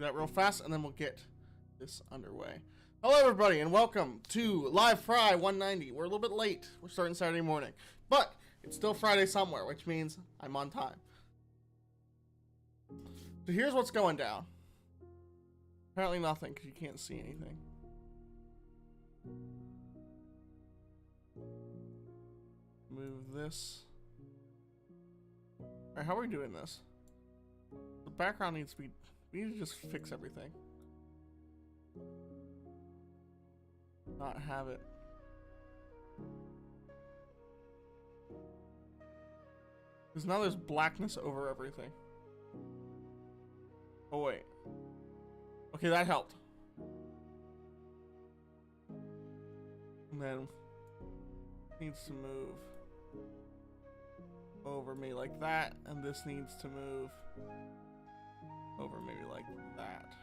do that real fast, and then we'll get this underway. Hello, everybody, and welcome to Live Fry 190. We're a little bit late. We're starting Saturday morning, but it's still Friday somewhere, which means I'm on time. So here's what's going down. Apparently nothing, because you can't see anything. Move this. Alright, how are we doing this? The background needs to be... We need to just fix everything. Not have it. Because now there's blackness over everything. Oh, wait. Okay, that helped. And then... needs to move over me like that, and this needs to move over maybe like that.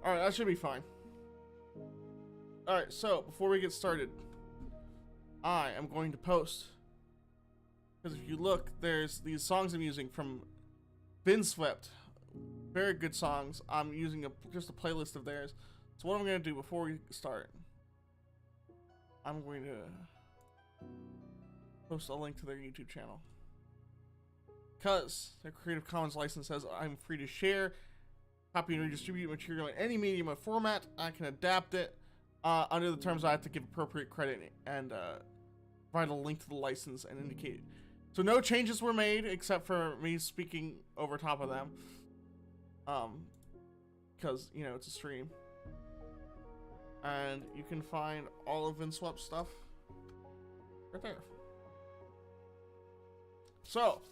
Alright, that should be fine. Alright, so before we get started, I am going to post, because if you look, there's these songs I'm using from Swept. Very good songs. I'm using just a playlist of theirs. So what I'm going to do before we start, I'm going to post a link to their YouTube channel. Because their Creative Commons license says I'm free to share, copy and redistribute material in any medium or format. I can adapt it. Under the terms, I have to give appropriate credit and provide a link to the license and indicate it. So no changes were made except for me speaking over top of them. Because, you know, it's a stream. And you can find all of Vinswep's stuff right there. So,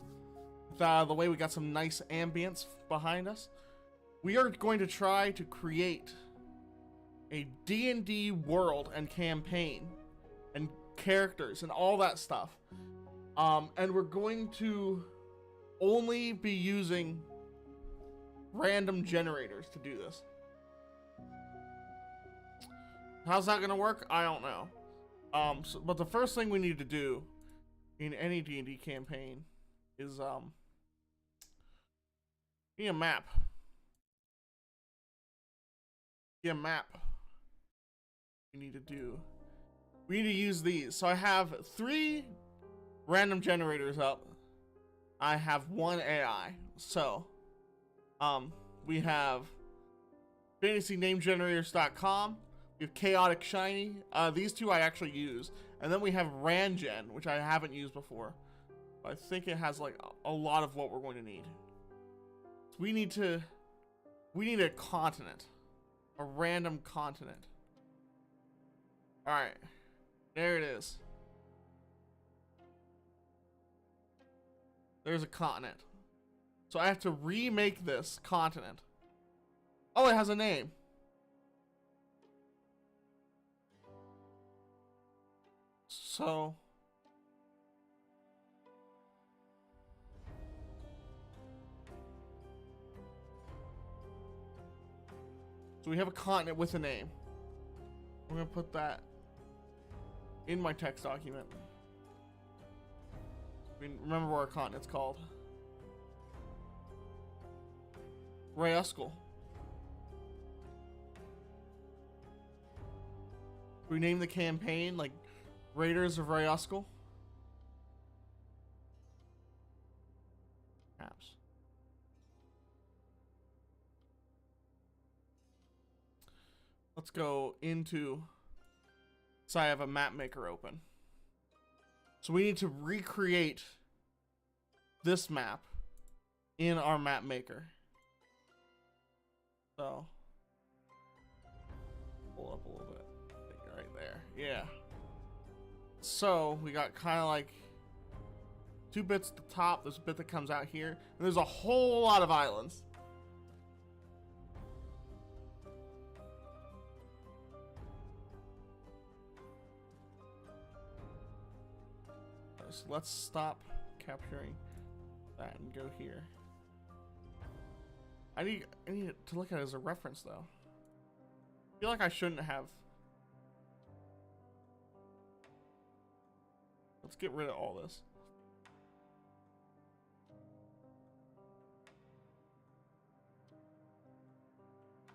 the way we got some nice ambience behind us, we are going to try to create a D&D world and campaign and characters and all that stuff. And we're going to only be using random generators to do this. How's that gonna work? I don't know. But the first thing we need to do in any D&D campaign is need a map. Get a map. We need to use these. So I have 3 random generators up. I have 1 AI. So we have fantasynamegenerators.com. We have Chaotic Shiny. These 2 I actually use. And then we have Rangen, which I haven't used before. But I think it has like a lot of what we're going to need. So we need a continent. A random continent. Alright. There it is. There's a continent. So I have to remake this continent. Oh, it has a name. So we have a continent with a name. I'm gonna put that in my text document. I mean, remember what our continent's called. Rayuskal. We name the campaign like Raiders of Rayuskal. Apps. Let's go into. So I have a map maker open. So we need to recreate this map in our map maker. So pull up a little bit. Right there. Yeah. So we got kind of like 2 bits at the top. There's a bit that comes out here. And there's a whole lot of islands. So let's stop capturing that and go here. I need to look at it as a reference though. I feel like I shouldn't have. Let's get rid of all this.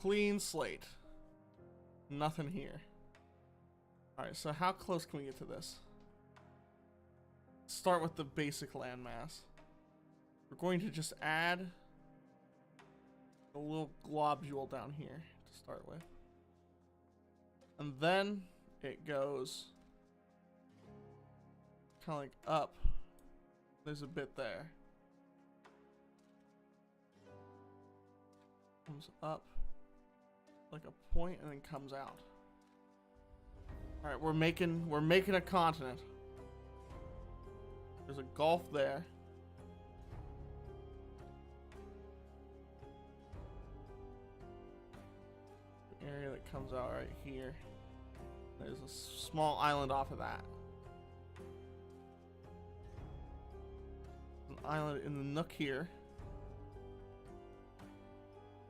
Clean slate. Nothing here. Alright, so how close can we get to this? Start with the basic landmass. We're going to just add a little globule down here to start with. And then it goes kind of like up. There's a bit there. Comes up like a point and then comes out. All right, we're making a continent. There's a gulf there. The area that comes out right here. There's a small island off of that. An island in the nook here.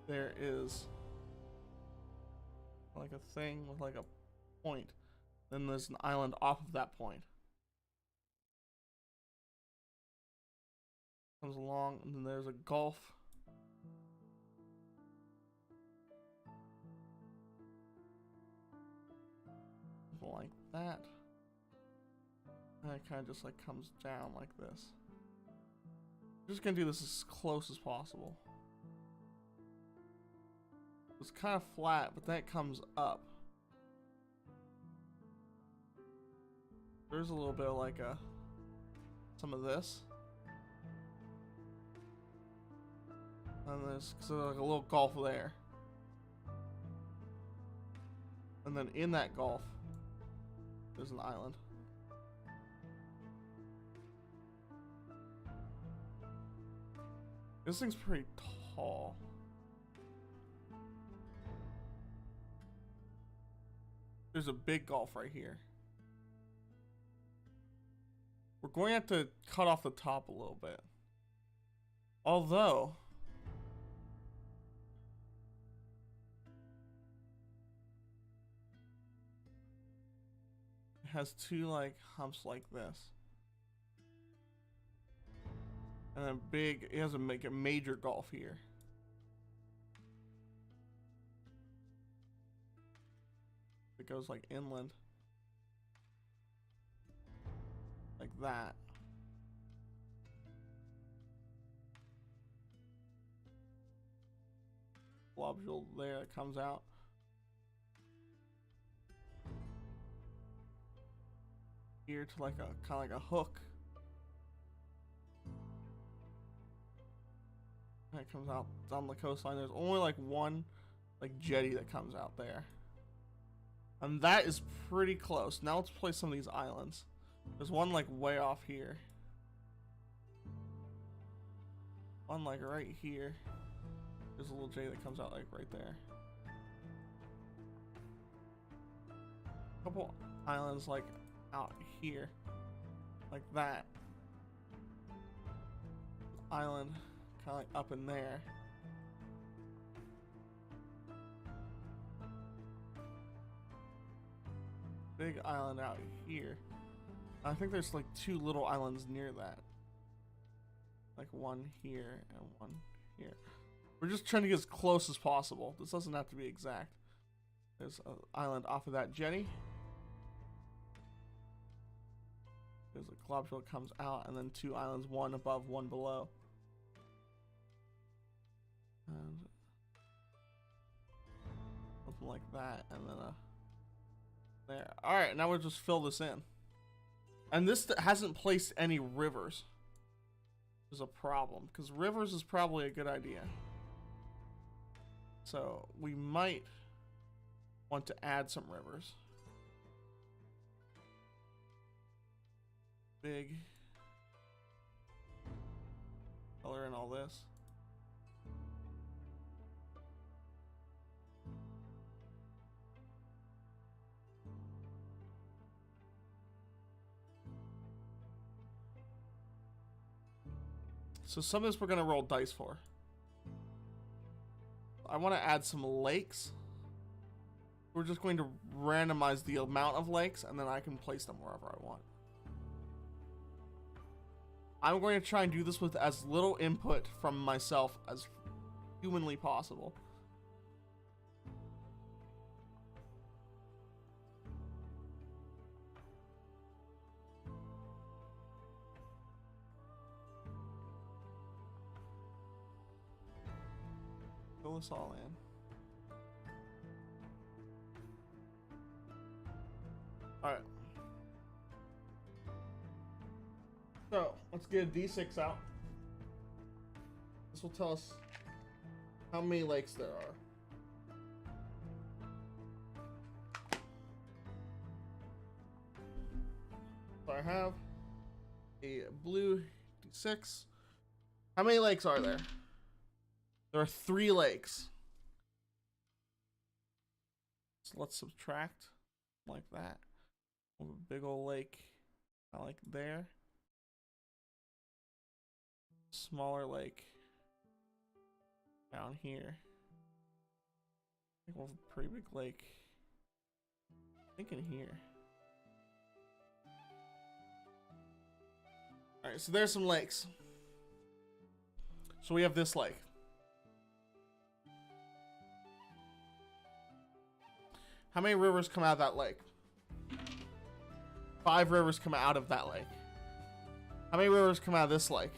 There is like a thing with like a point. Then there's an island off of that point. Comes along, and then there's a gulf. Like that. And it kind of just like comes down like this. I'm just gonna do this as close as possible. It's kind of flat, but then it comes up. There's a little bit of like some of this. And there's like a little gulf there. And then in that gulf, there's an island. This thing's pretty tall. There's a big gulf right here. We're going to have to cut off the top a little bit. Although, it has two like humps like this. And then big, it has to make a major gulf here. It goes like inland. Like that. Globule there that comes out. Here to like a kind of like a hook. And it comes out down the coastline. There's only like one like jetty that comes out there. And that is pretty close. Now let's place some of these islands. There's one like way off here. One like right here. There's a little jetty that comes out like right there. A couple islands like out here. Like that. Island kind of like up in there. Big island out here. I think there's like two little islands near that. Like one here and one here. We're just trying to get as close as possible. This doesn't have to be exact. There's an island off of that jetty. There's a globule that comes out, and then two islands, one above, one below. And something like that, and then there. Alright, now we'll just fill this in. And this hasn't placed any rivers. Is a problem, because rivers is probably a good idea. So we might want to add some rivers. Big. Color in all this. So some of this we're going to roll dice for. I want to add some lakes. We're just going to randomize the amount of lakes, and then I can place them wherever I want. I'm going to try and do this with as little input from myself as humanly possible. fill this all in. Alright. So, let's get a D6 out. This will tell us how many lakes there are. So I have a blue D6. How many lakes are there? There are 3 lakes. So let's subtract like that. A big old lake like there. Smaller lake down here. I think we'll have a pretty big lake. I think in here. Alright, so there's some lakes. So we have this lake. How many rivers come out of that lake? 5 rivers come out of that lake. How many rivers come out of this lake?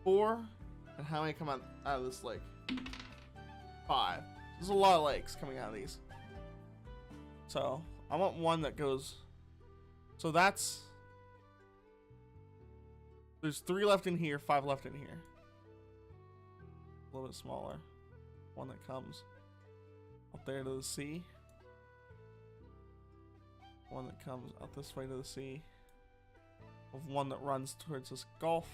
4. And how many come out of this lake? 5. There's a lot of lakes coming out of these. So I want one that goes. So that's. There's 3 left in here, 5 left in here. A little bit smaller. One that comes up there to the sea. One that comes out this way to the sea. With one that runs towards this gulf.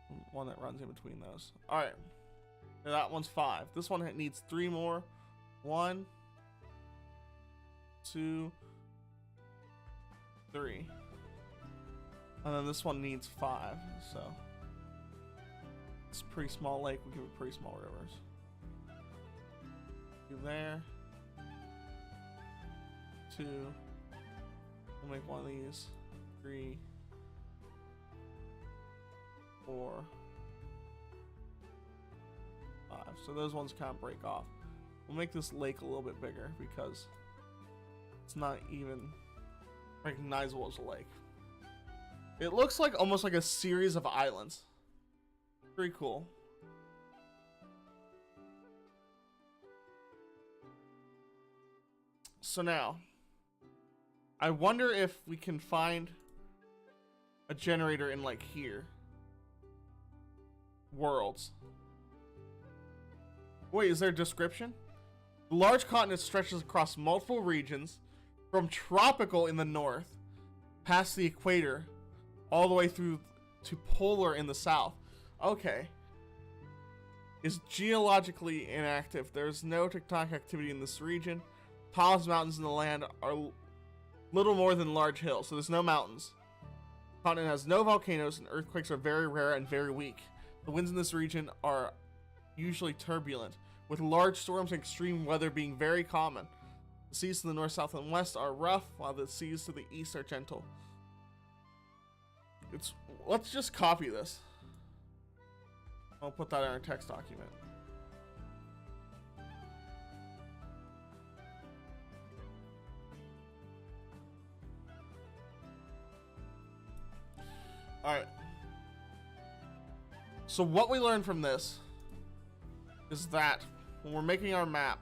And one that runs in between those. Alright. That one's 5. This one needs 3 more. 1, 2, 3. And then this one needs 5, so it's a pretty small lake. We give it pretty small rivers. Do there. 2. We'll make one of these. 3, 4, 5. So those ones kind of break off. We'll make this lake a little bit bigger because it's not even recognizable as a lake. It looks like almost like a series of islands. Pretty cool. So now, I wonder if we can find a generator in like here. Worlds. Wait, is there a description? The large continent stretches across multiple regions, from tropical in the north, past the equator, all the way through to polar in the south. Okay. Is geologically inactive. There's no tectonic activity in this region. Tallest mountains in the land are little more than large hills, so there's no mountains. The continent has no volcanoes, and earthquakes are very rare and very weak. The winds in this region are usually turbulent, with large storms and extreme weather being very common. The seas to the north, south, and west are rough, while the seas to the east are gentle. Let's just copy this. I'll put that in our text document. Alright. So what we learned from this is that when we're making our map,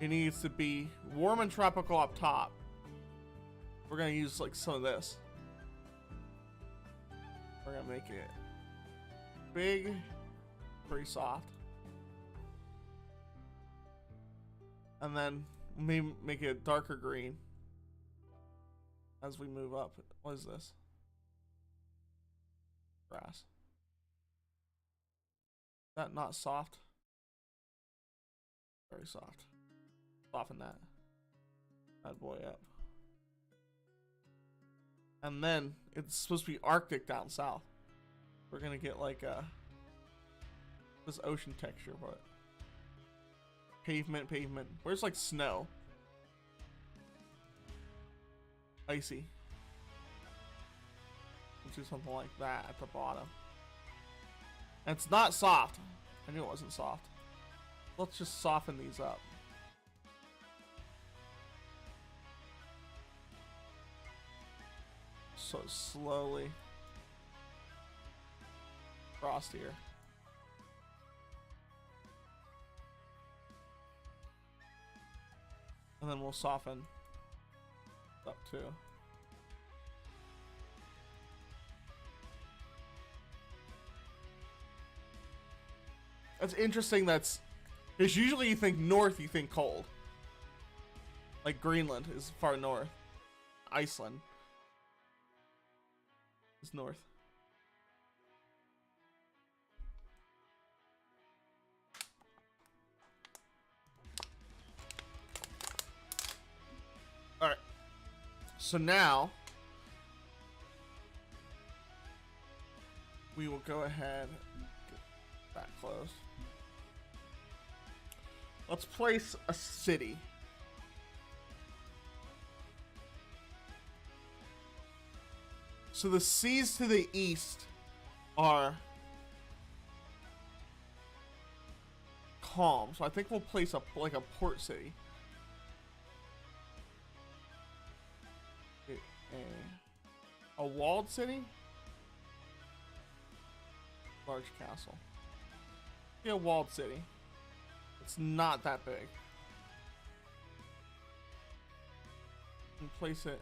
it needs to be warm and tropical up top. We're going to use like some of this. We're going to make it big, pretty soft. And then maybe make it darker green as we move up. What is this? Grass. Is that not soft? Very soft. Soften that bad boy up. And then it's supposed to be Arctic down south. We're gonna get like this ocean texture, but pavement. Where's like snow? Icy. Let's do something like that at the bottom. And it's not soft. I knew it wasn't soft. Let's just soften these up. So slowly. Frost here. And then we'll soften up too. That's interesting. That's because usually you think north, you think cold. Like Greenland is far north. Iceland is north. All right. So now we will go ahead and get that closed. Let's place a city. So the seas to the east are calm. So I think we'll place a port city. A walled city? Large castle. Yeah, walled city. It's not that big. And place it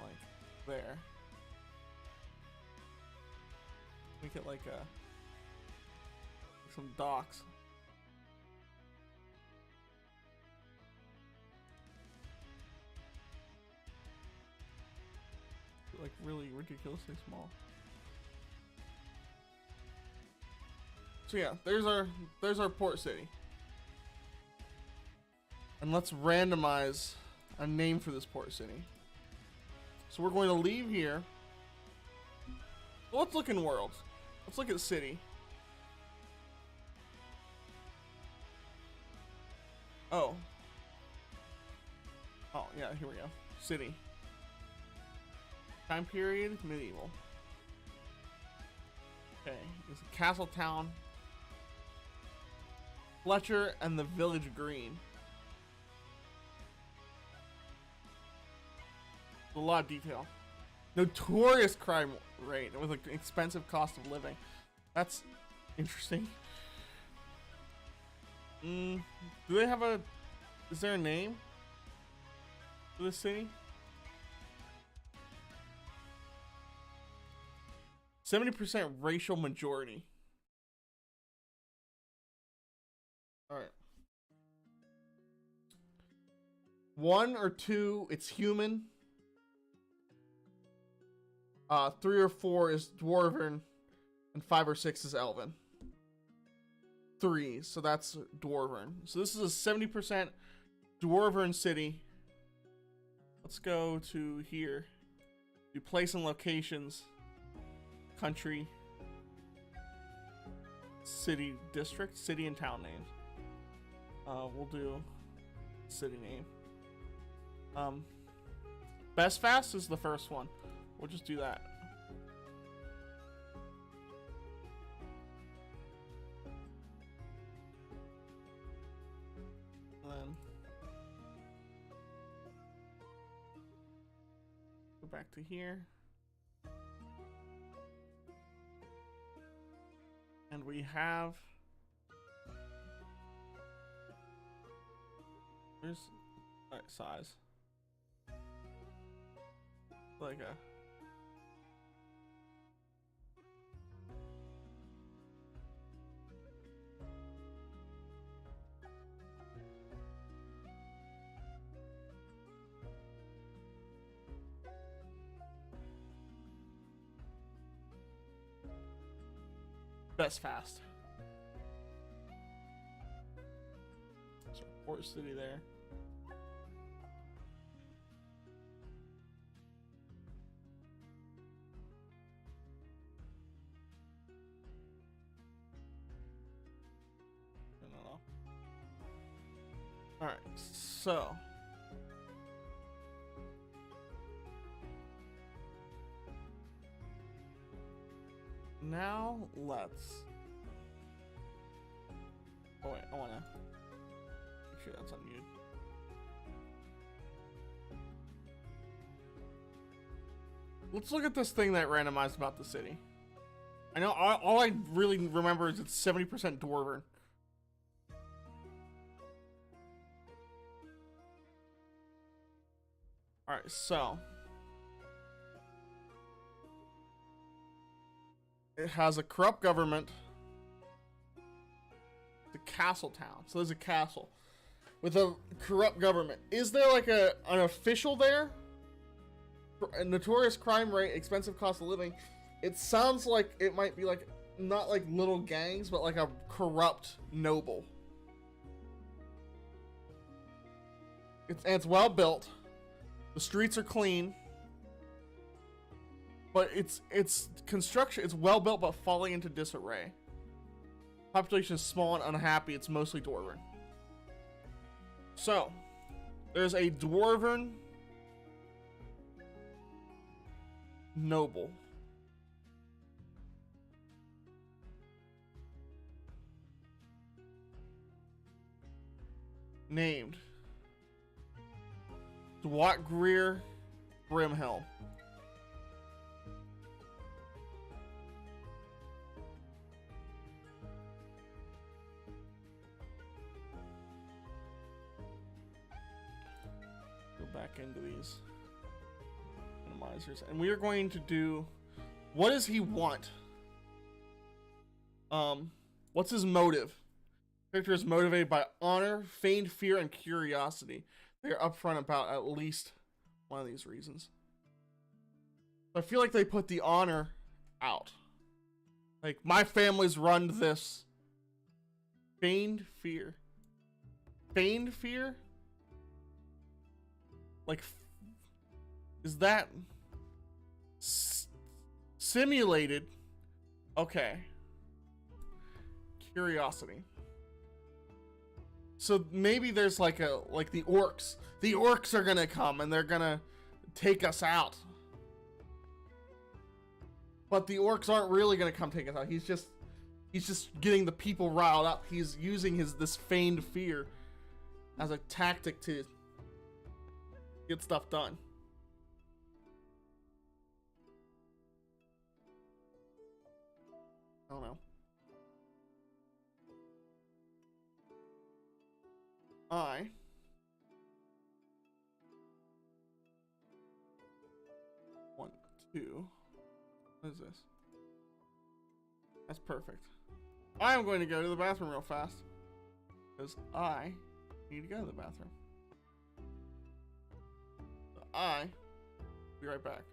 like there. Make it like some docks. Like really ridiculously small. So yeah, there's our port city. And let's randomize a name for this port city. So we're going to leave here. Well, let's look in worlds. Let's look at city. Oh. Oh, yeah, here we go. City. Time period, medieval. Okay, it's a castle town. Fletcher and the village green. A lot of detail. Notorious crime rate with an expensive cost of living. That's interesting. Do they have a... Is there a name for this city? 70% racial majority. Alright. 1 or 2, it's human. 3 or 4 is dwarven. And 5 or 6 is elven. 3, so that's dwarven. So this is a 70% dwarven city. Let's go to here. Do place and locations. Country. City district. City and town names. We'll do city name. Best fast is the first one. We'll just do that. Then go back to here. And we have... Where's... Alright, size. Like a... Best fast. So port city there. All right, so now let's... Oh wait, I wanna make sure that's unmuted. Let's look at this thing that randomized about the city. I know all I really remember is it's 70% dwarven. Alright, so it has a corrupt government. The castle town. So there's a castle with a corrupt government. Is there like an official there? A notorious crime rate, expensive cost of living. It sounds like it might be like not like little gangs, but like a corrupt noble. It's well built. The streets are clean. But it's construction, it's well built but falling into disarray. Population is small and unhappy. It's mostly dwarven. So, there's a dwarven noble. Named Dwight Greer Brimhelm. Back into these minimizers, and we are going to do, what does he want? What's his motive? Character is motivated by honor, feigned fear, and curiosity. They're upfront about at least one of these reasons. I feel like they put the honor out. Like, my family's run this. Feigned fear. Feigned fear? Like, is that simulated? Okay. Curiosity. So maybe there's like the orcs. The orcs are gonna come and they're gonna take us out. But the orcs aren't really gonna come take us out. He's just getting the people riled up. He's using this feigned fear as a tactic to get stuff done. I don't know. One, two. What is this? That's perfect. I am going to go to the bathroom real fast because I need to go to the bathroom. I'll be right back.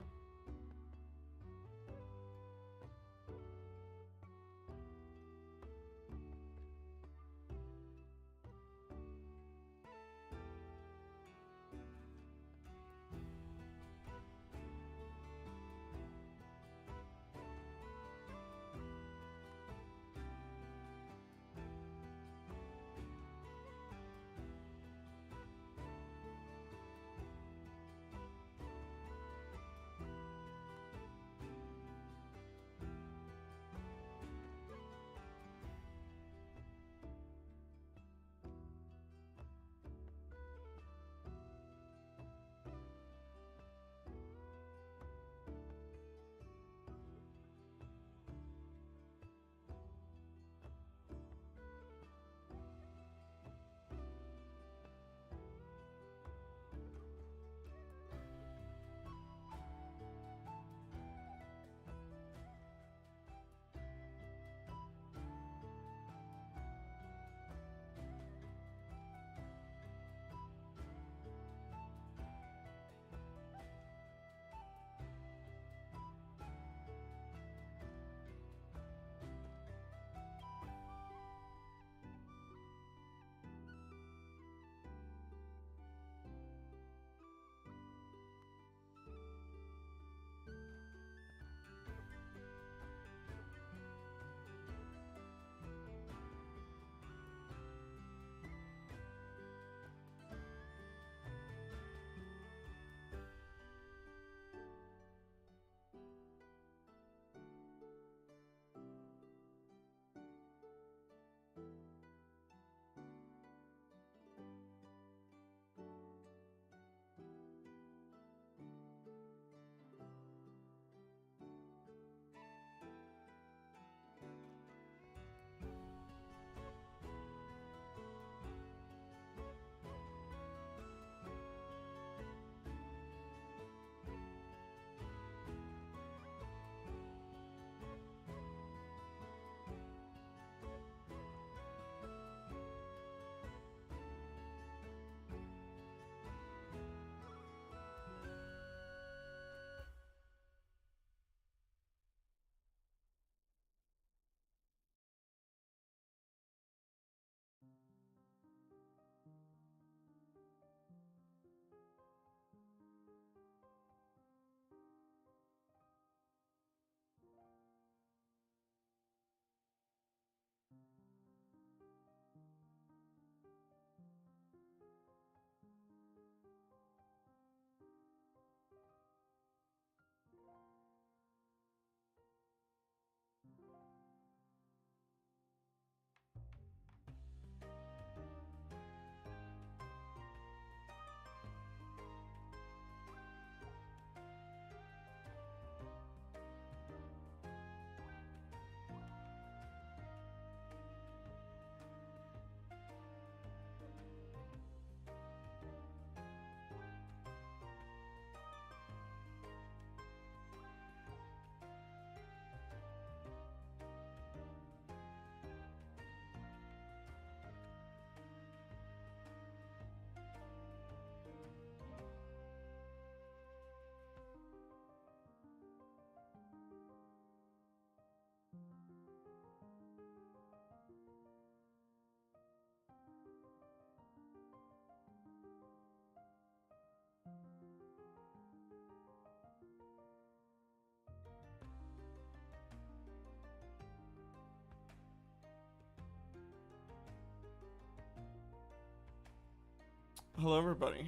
Hello, everybody.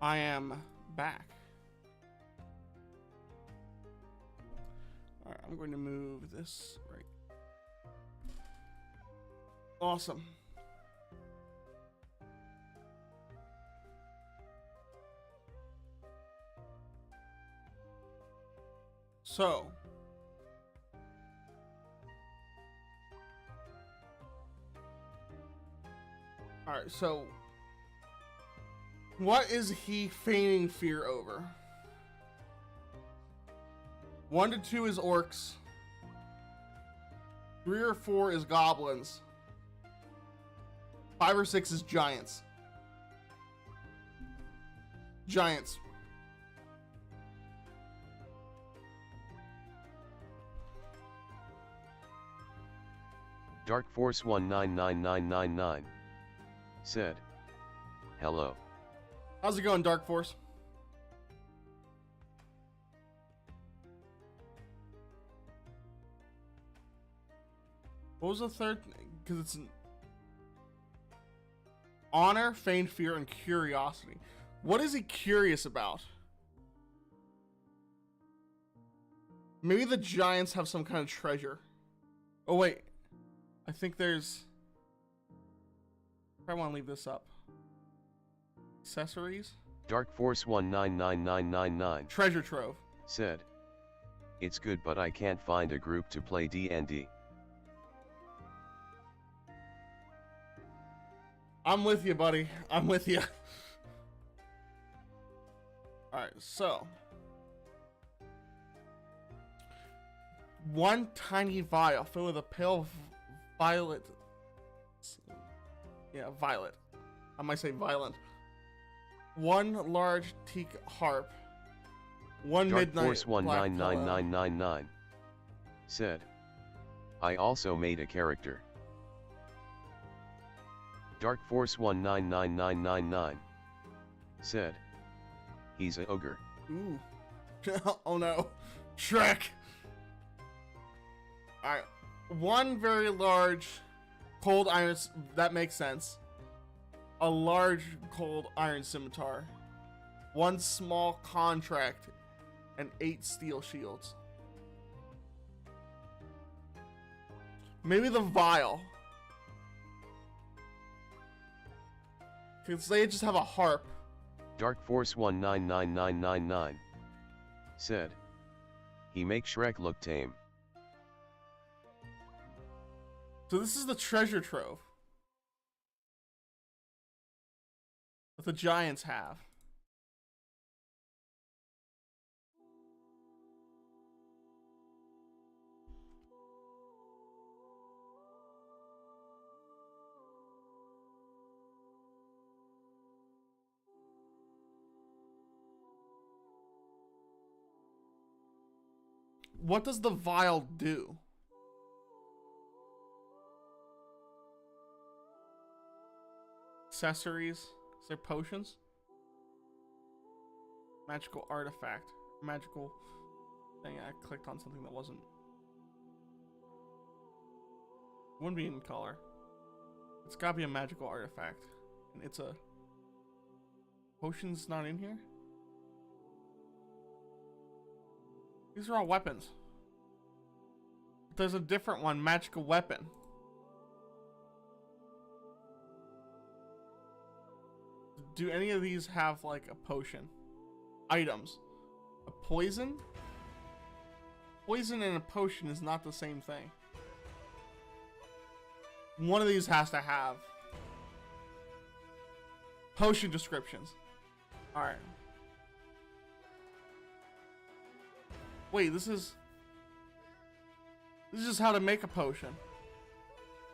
I am back. Alright, I'm going to move this right. Awesome. So, alright, so what is he feigning fear over? 1 to 2 is orcs. 3 or 4 is goblins. 5 or 6 is giants. Giants. Dark Force 199999 said, "Hello." How's it going, Dark Force? What was the third? Because it's honor, feign fear, and curiosity. What is he curious about? Maybe the giants have some kind of treasure. Oh wait, I think there's. I want to leave this up. Accessories. Dark Force 199999 Treasure trove said, "It's good, but I can't find a group to play D&D." I'm with you, buddy. I'm with you. Alright, so. 1 tiny vial filled with a pale violet. Yeah, violet. I might say violent. 1 large teak harp. 1 Dark midnight Force black pillow. 199999 said, "I also made a character." Dark Force 199999 said, "He's a ogre." Ooh. Oh no. Shrek! Alright. 1 very large cold iron. That makes sense. A large cold iron scimitar. 1 small contract. And 8 steel shields. Maybe the vial. Because they just have a harp. Dark Force 199999 said, "He makes Shrek look tame." So this is the treasure trove that the giants have. What does the vial do? Accessories? Is there potions? Magical artifact. Magical thing. I clicked on something that wasn't. Wouldn't be in color. It's gotta be a magical artifact. And it's a. Potion's not in here? These are all weapons. There's a different one, magical weapon. Do any of these have like a potion? Items. A poison? Poison and a potion is not the same thing. One of these has to have potion descriptions. Alright. Wait, this is just how to make a potion.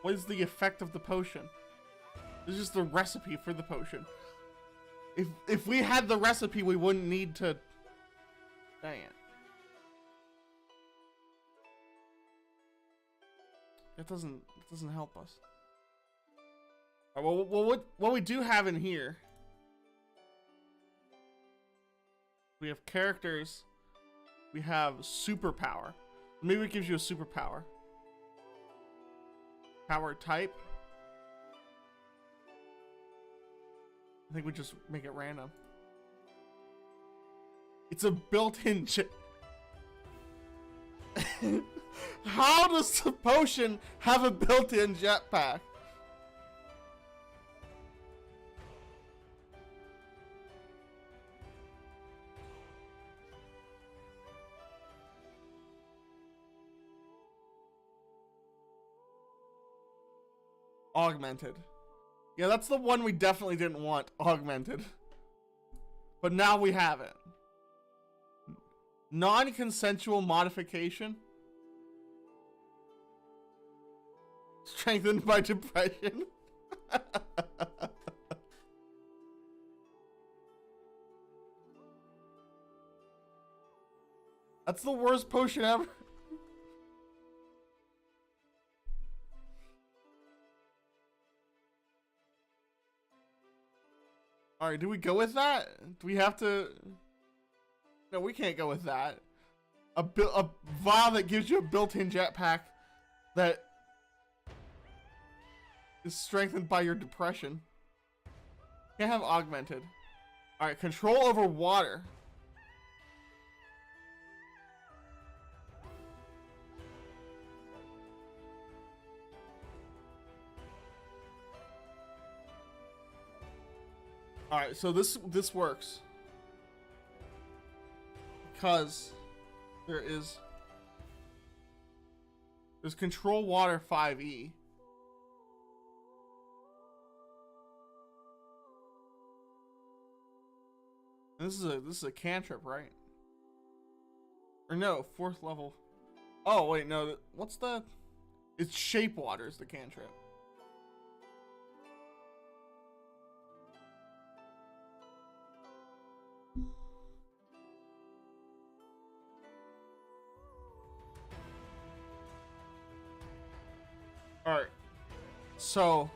What is the effect of the potion? This is just the recipe for the potion. If we had the recipe, we wouldn't need to. Dang it. That doesn't help us. Well, what we do have in here, we have characters. We have superpower. Maybe it gives you a superpower. Power type. I think we just make it random. It's a built-in How does the potion have a built-in jetpack? Augmented. Yeah, that's the one we definitely didn't want. Augmented. But now we have it. Non-consensual modification. Strengthened by depression. That's the worst potion ever. Alright, do we go with that? Do we have to... No, we can't go with that. A vial that gives you a built-in jetpack that is strengthened by your depression. Can't have augmented. Alright, control over water. Alright, so this works. Because there's control water 5e. This is a cantrip, right? Or no, 4th level. Oh wait, no, what's the... It's shape water is the cantrip. Alright, so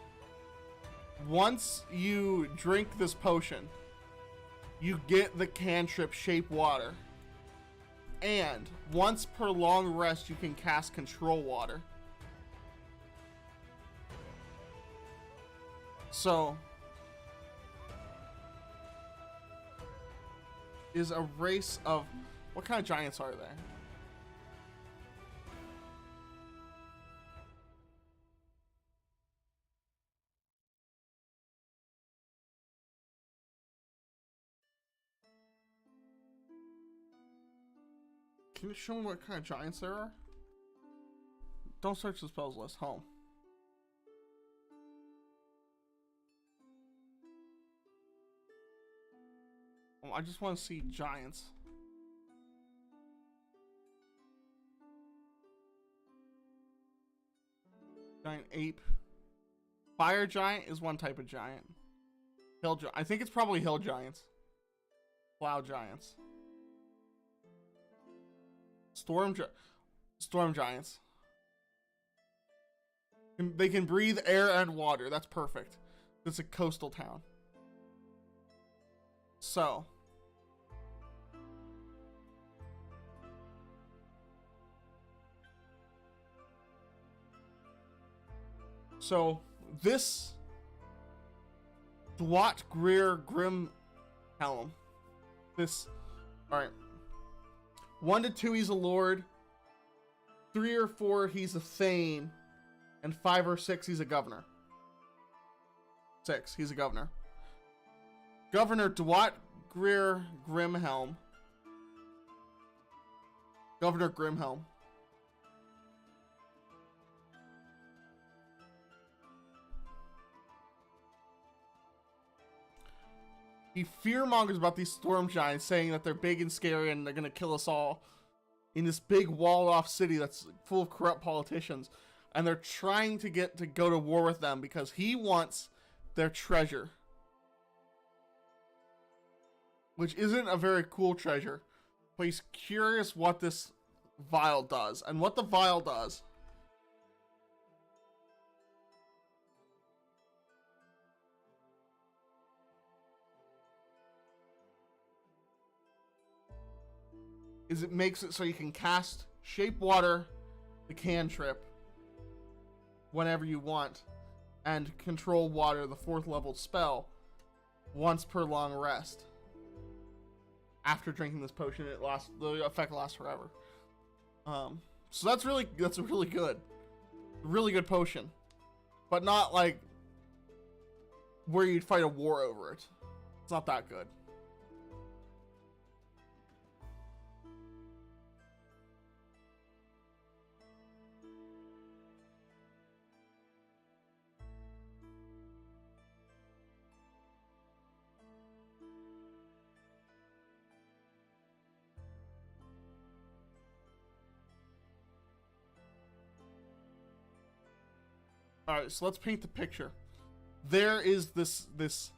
once you drink this potion, you get the cantrip shape water. And once per long rest, you can cast control water. So, is a race of... What kind of giants are there? Can you show me what kind of giants there are? Don't search the spells list. Home. Oh, I just want to see giants. Giant ape. Fire giant is one type of giant. Hill giant. I think it's probably hill giants. Cloud giants. Storm giants. They can breathe air and water. That's perfect. It's a coastal town. So. This Dwat Greer Grimhelm. This, alright. 1 to 2, he's a lord. 3 or 4, he's a thane. And 5 or 6, he's a governor. 6, he's a governor. Governor Dwat Greer Grimhelm. Governor Grimhelm. He fearmongers about these storm giants, saying that they're big and scary and they're gonna kill us all in this big walled-off city that's full of corrupt politicians. And they're trying to go to war with them because he wants their treasure. Which isn't a very cool treasure. But he's curious what this vial does. And what the vial does is it makes it so you can cast Shape Water, the cantrip, whenever you want, and Control Water, the 4th level spell, once per long rest. After drinking this potion, the effect lasts forever. So that's really good. Really good potion. But not like where you'd fight a war over it. It's not that good. Alright, so let's paint the picture. There is this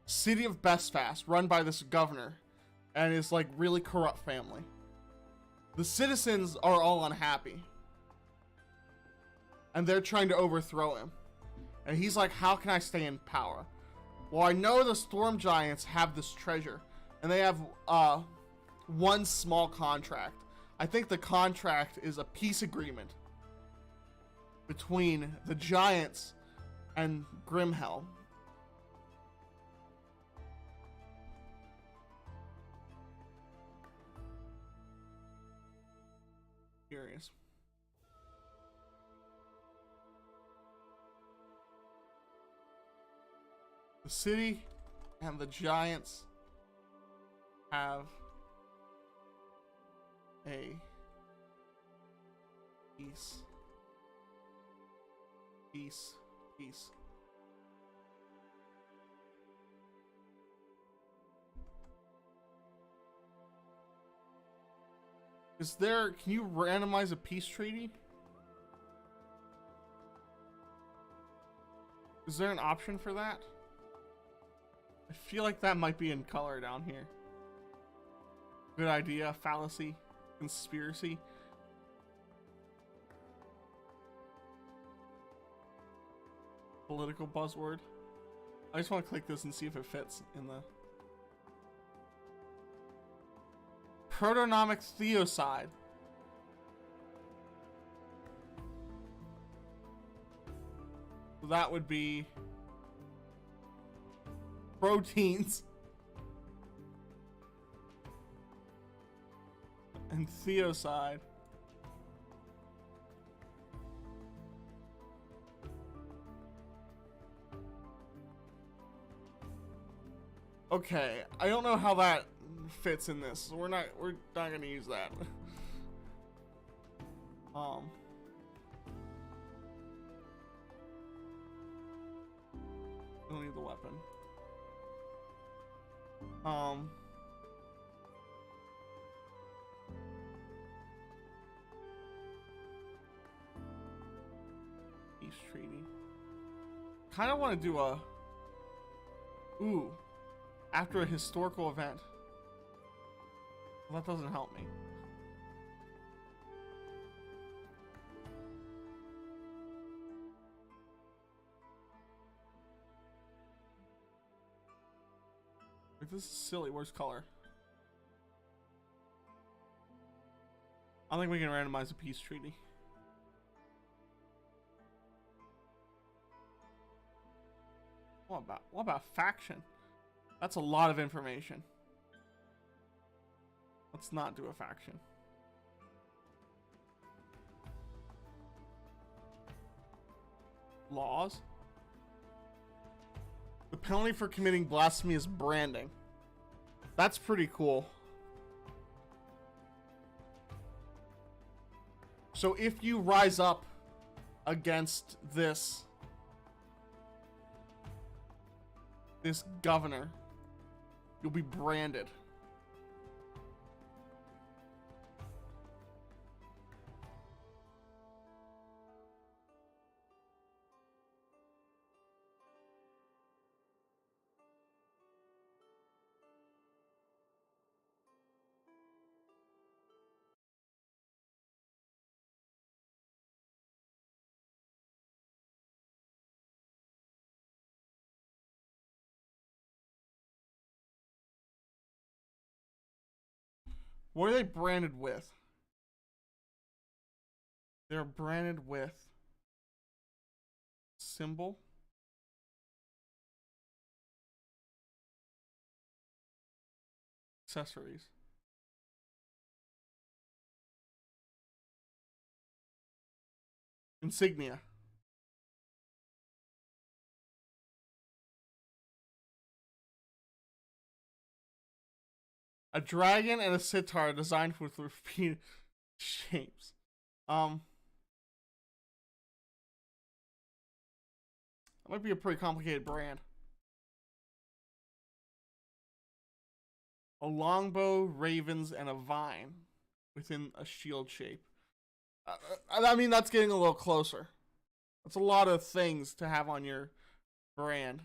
city of Bestfast run by this governor and his like really corrupt family. The citizens are all unhappy. And they're trying to overthrow him. And he's like, how can I stay in power? Well, I know the Storm Giants have this treasure. And they have one small contract. I think the contract is a peace agreement between the Giants and Grimhelm. Curious. The city and the Giants have a peace. Peace. Can you randomize a peace treaty? Is there an option for that? I feel like that might be in color down here. Good idea, fallacy, conspiracy. Political buzzword. I just want to click this and see if it fits in the protonomic theocide. So that would be proteins and theocide. Okay, I don't know how that fits in this. So we're not gonna use that. Don't need the weapon. Peace treaty. Kind of want to do a after a historical event. Well, that doesn't help me. This is silly. Where's color? I don't think we can randomize a peace treaty. What about faction? That's a lot of information. Let's not do a faction. Laws. The penalty for committing blasphemy is branding. That's pretty cool. So if you rise up against this governor, you'll be branded. What are they branded with? They're branded with symbol. Accessories. Insignia. A dragon and a sitar designed with repeated shapes. That might be a pretty complicated brand. A longbow, ravens, and a vine within a shield shape. I mean, that's getting a little closer. That's a lot of things to have on your brand.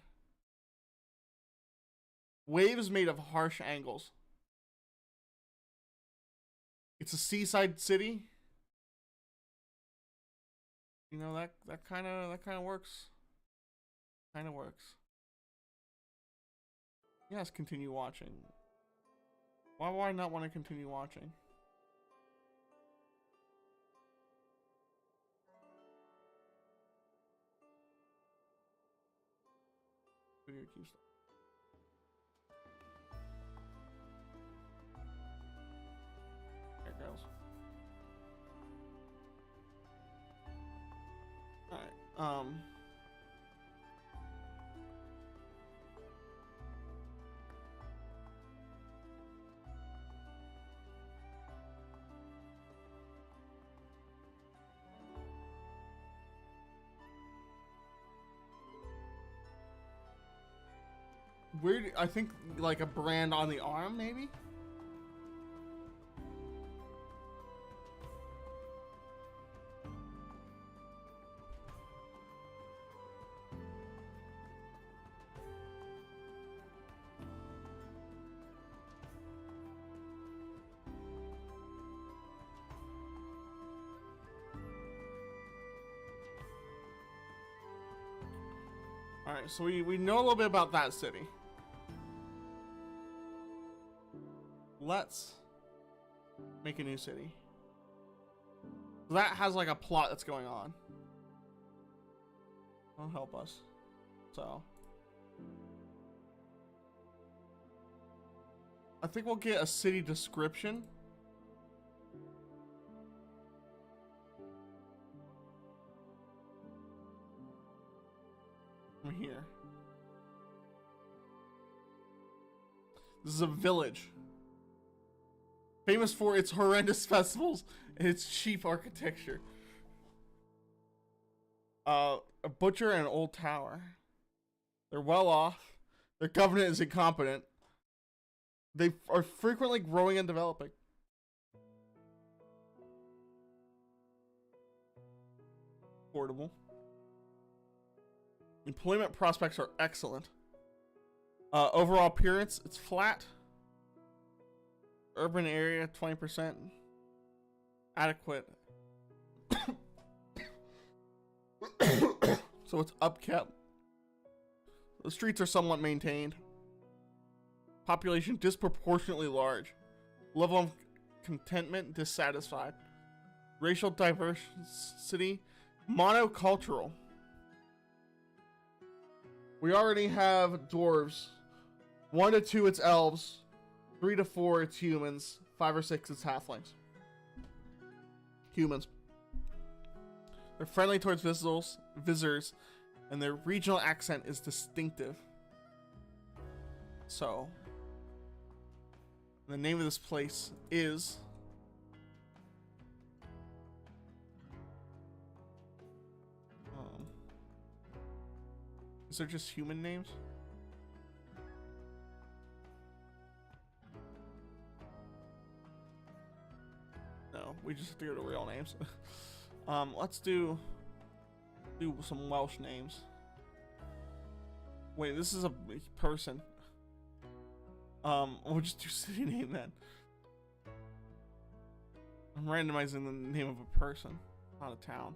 Waves made of harsh angles. It's a seaside city. You know, that kind of works. Kind of works. Yes, continue watching. Why would I not want to continue watching? Video keeps. There it goes. Alright, weird. I think like a brand on the arm, maybe. All right, so we know a little bit about that city. Let's make a new city. That has like a plot that's going on. That'll help us. So I think we'll get a city description. From here. This is a village. Famous for its horrendous festivals and its cheap architecture. A butcher and an old tower. They're well off. Their government is incompetent. They are frequently growing and developing. Affordable. Employment prospects are excellent. Overall appearance, it's flat. Urban area, 20%. Adequate. So it's upkept. The streets are somewhat maintained. Population disproportionately large. Level of contentment dissatisfied. Racial diversity monocultural. We already have dwarves. 1 to 2 it's elves. 3 to 4 it's humans. 5 or 6 it's halflings. Humans. They're friendly towards visitors, and their regional accent is distinctive. So, the name of this place is there just human names? No, we just have to go to real names. Let's do some Welsh names. Wait, this is a person. We'll just do city name then. I'm randomizing the name of a person, not a town.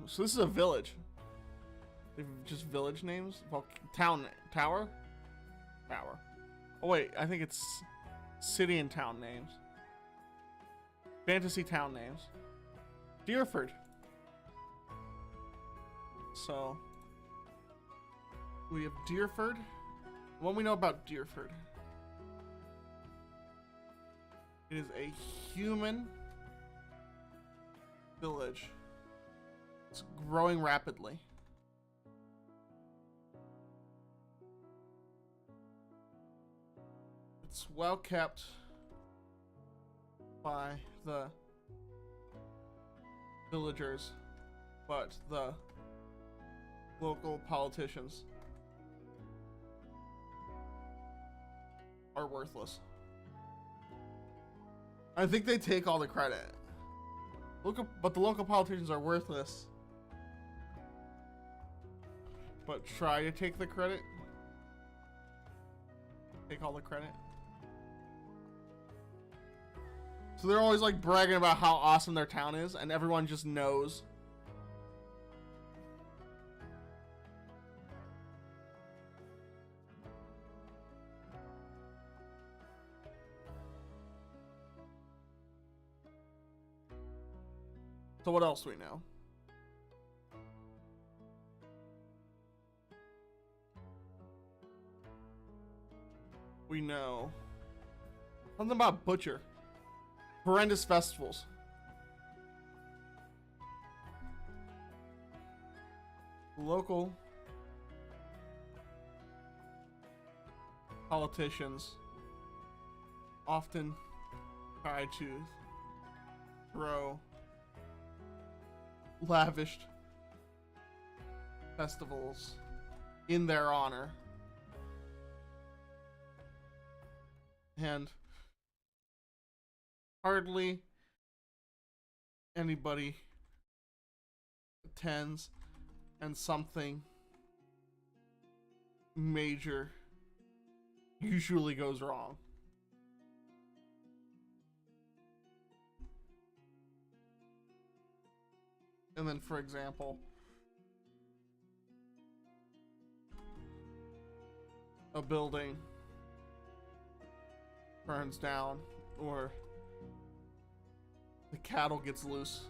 So this is a village. They've just village names. Well, tower. Oh wait, I think it's city and town names. Fantasy town names. Deerford. So we have Deerford. What do we know about Deerford? It is a human village. It's growing rapidly. It's well kept by the villagers, but the local politicians are worthless. I think they take all the credit. But the local politicians are worthless. But try to take the credit. Take all the credit. So they're always like bragging about how awesome their town is, and everyone just knows. So what else do we know? We know something about Butcher. Horrendous festivals. Local politicians often try to throw lavished festivals in their honor. And hardly anybody attends, and something major usually goes wrong. And then, for example, a building burns down, or the cattle gets loose.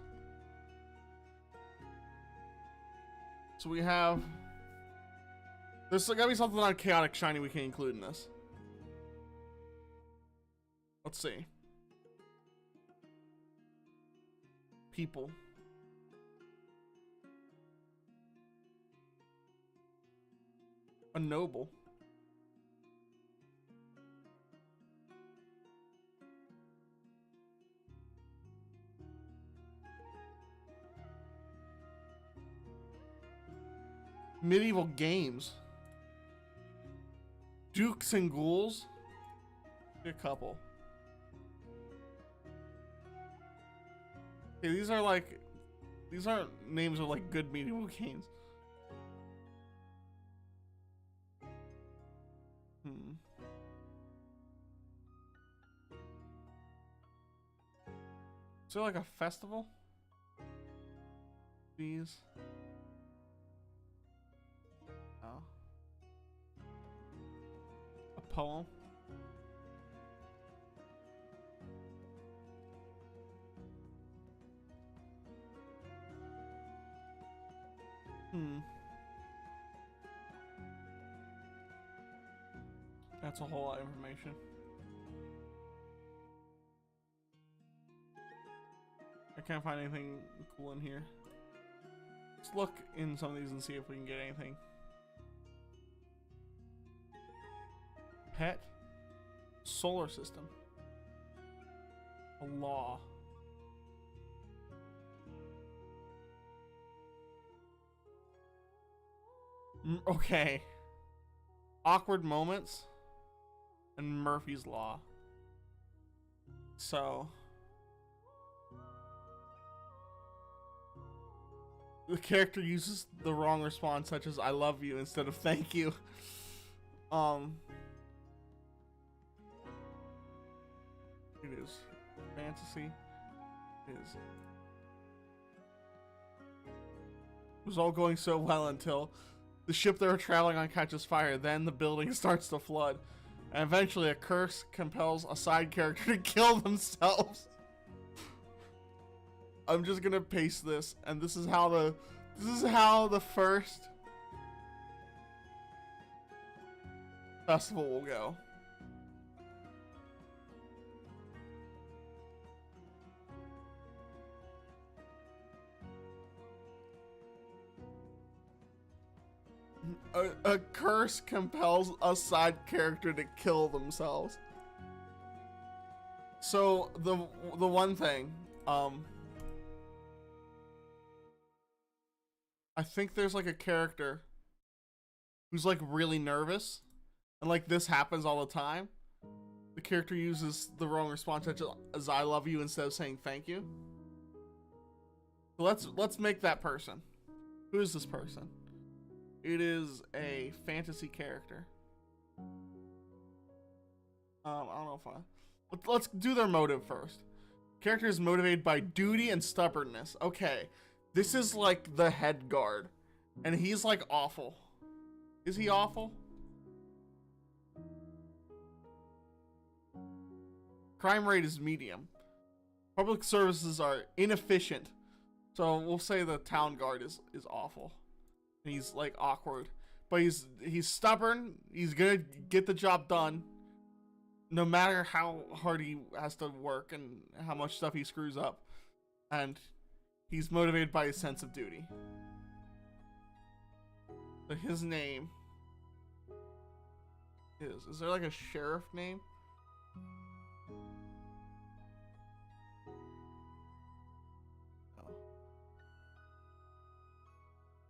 So we have, there's gotta be something on Chaotic Shiny we can include in this. Let's see. People. A noble. Medieval games. Dukes and ghouls. A couple. Okay, these aren't names of like good medieval games. Is there like a festival? These. Oh. A poem. That's a whole lot of information. I can't find anything cool in here. Let's look in some of these and see if we can get anything. Pet. Solar system. A law. Okay. Awkward moments. And Murphy's Law. So the character uses the wrong response, such as "I love you" instead of "thank you." It is fantasy. It was all going so well until the ship they were traveling on catches fire. Then the building starts to flood. And eventually a curse compels a side character to kill themselves. I'm just gonna paste this, and this is how the first festival will go. A curse compels a side character to kill themselves. So the one thing, I think there's like a character who's like really nervous, and like this happens all the time. The character uses the wrong response as "I love you" instead of saying "thank you." So let's make that person. Who is this person? It is a fantasy character. I don't know if let's do their motive first. Character is motivated by duty and stubbornness. Okay, this is like the head guard, and he's like awful. Is he awful? Crime rate is medium. Public services are inefficient. So we'll say the town guard is awful. He's like awkward, but he's stubborn. He's gonna get the job done, no matter how hard he has to work and how much stuff he screws up. And he's motivated by his sense of duty. So his name is there like a sheriff name?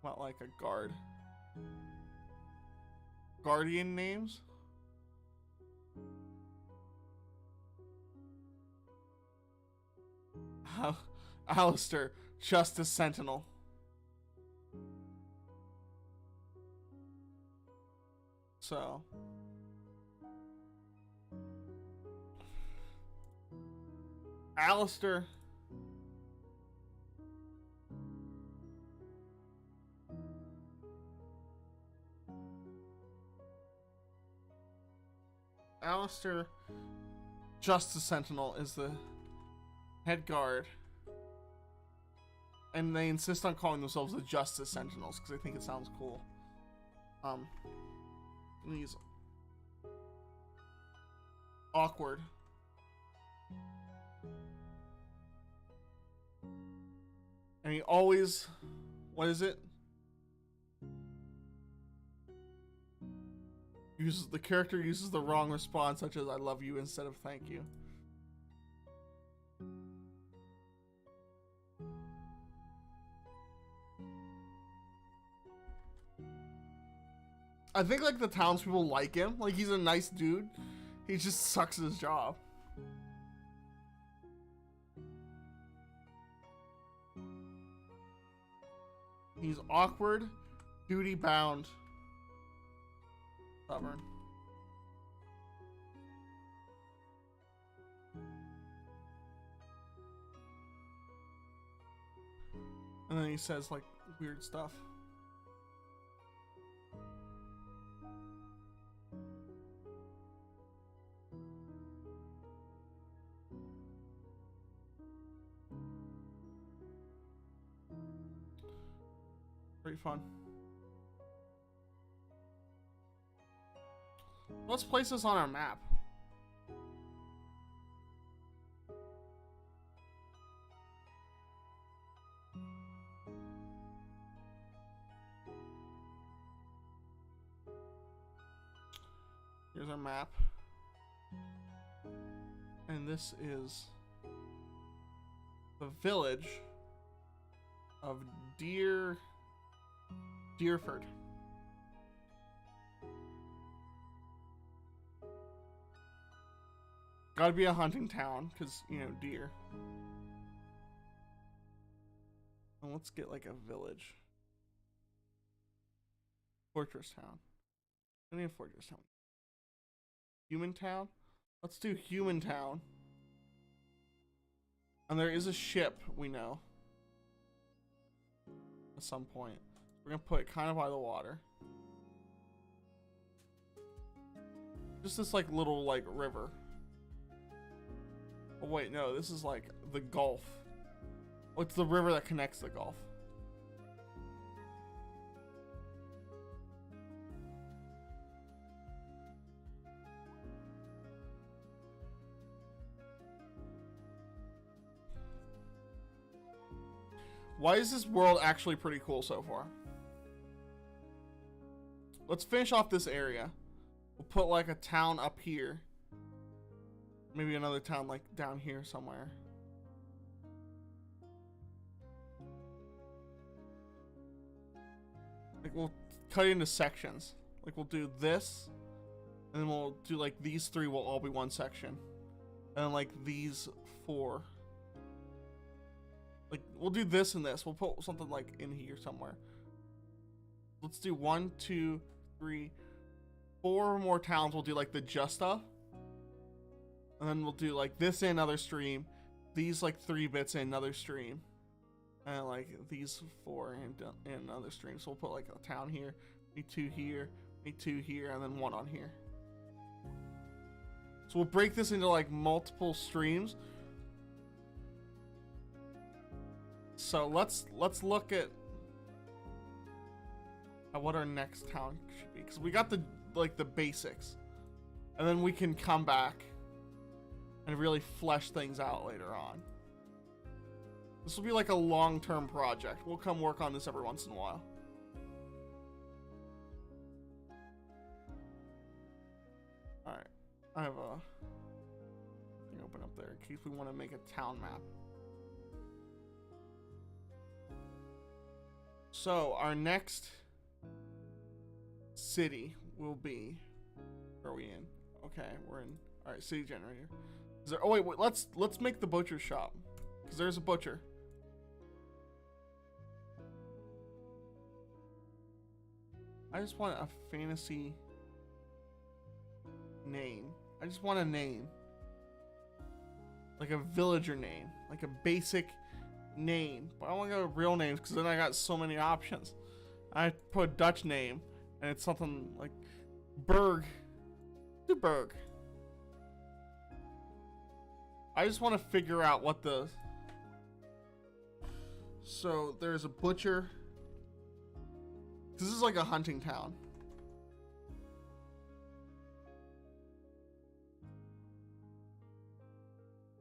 Not like a guard. Guardian names? Alistair, Justice Sentinel. So Alistair Justice Sentinel is the head guard, and they insist on calling themselves the Justice Sentinels because they think it sounds cool. He's awkward. And he always, what is it? The character uses the wrong response, such as "I love you" instead of "thank you." I think like the townspeople like him. Like he's a nice dude. He just sucks at his job. He's awkward, duty bound, stubborn. And then he says like weird stuff. Pretty fun. Let's place this on our map. Here's our map. And this is the village of Deerford. Gotta be a hunting town, because, you know, deer. And let's get like a village. Fortress town. I need a fortress town. Human town? Let's do human town. And there is a ship, we know. At some point. We're gonna put it kind of by the water. Just this like little like river. Oh wait, no, this is like the Gulf. Oh, it's the river that connects the Gulf. Why is this world actually pretty cool so far? let's finish off this area. We'll put like a town up here. Maybe another town like down here somewhere. Like we'll cut it into sections. Like we'll do this, and then we'll do like these three will all be one section. And then like these four. Like we'll do this and this. We'll put something like in here somewhere. Let's do 1, 2, 3, 4 more towns. We'll do like the just stuff. And then we'll do like this in another stream. These like 3 bits in another stream. And like these 4 in another stream. So we'll put like a town here. Need 2 here. Need 2 here. And then 1 on here. So we'll break this into like multiple streams. So let's look at what our next town should be, because we got the basics, and then we can come back and really flesh things out later on. This will be like a long-term project. We'll come work on this every once in a while. All right, I have a thing open up there in case we want to make a town map. So our next city will be, where are we in? Okay, we're in. All right, city generator. Is there? Oh wait, let's make the butcher shop, because there's a butcher. I just want a fantasy name. I just want a name, like a villager name, like a basic name. But I don't want to go real names, because then I got so many options. I put a Dutch name, and it's something like Berg. Do Berg. I just want to figure out what the... So there's a butcher. This is like a hunting town.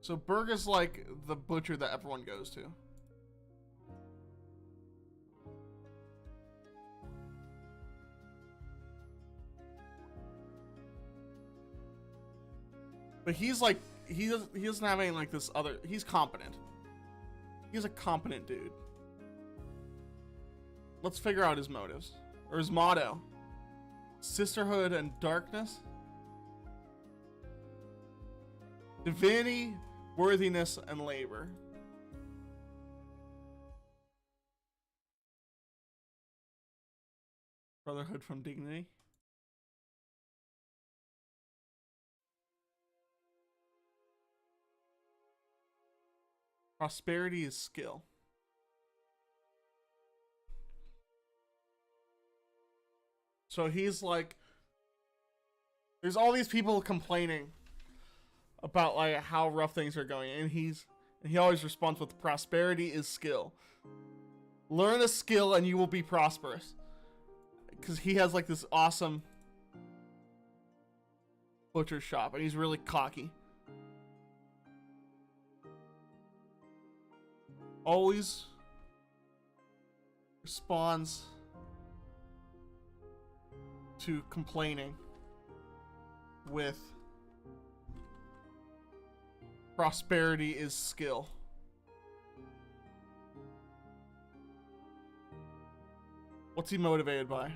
So Berg is like the butcher that everyone goes to. But he's like, he doesn't have any like this other, he's competent. He's a competent dude. Let's figure out his motives. Or his motto. Sisterhood and darkness. Divinity, worthiness, and labor. Brotherhood from dignity. Prosperity is skill. So he's like, there's all these people complaining about like how rough things are going, and he always responds with prosperity is skill. Learn a skill and you will be prosperous. Because he has like this awesome butcher shop, and he's really cocky. Always responds to complaining with prosperity is skill. What's he motivated by?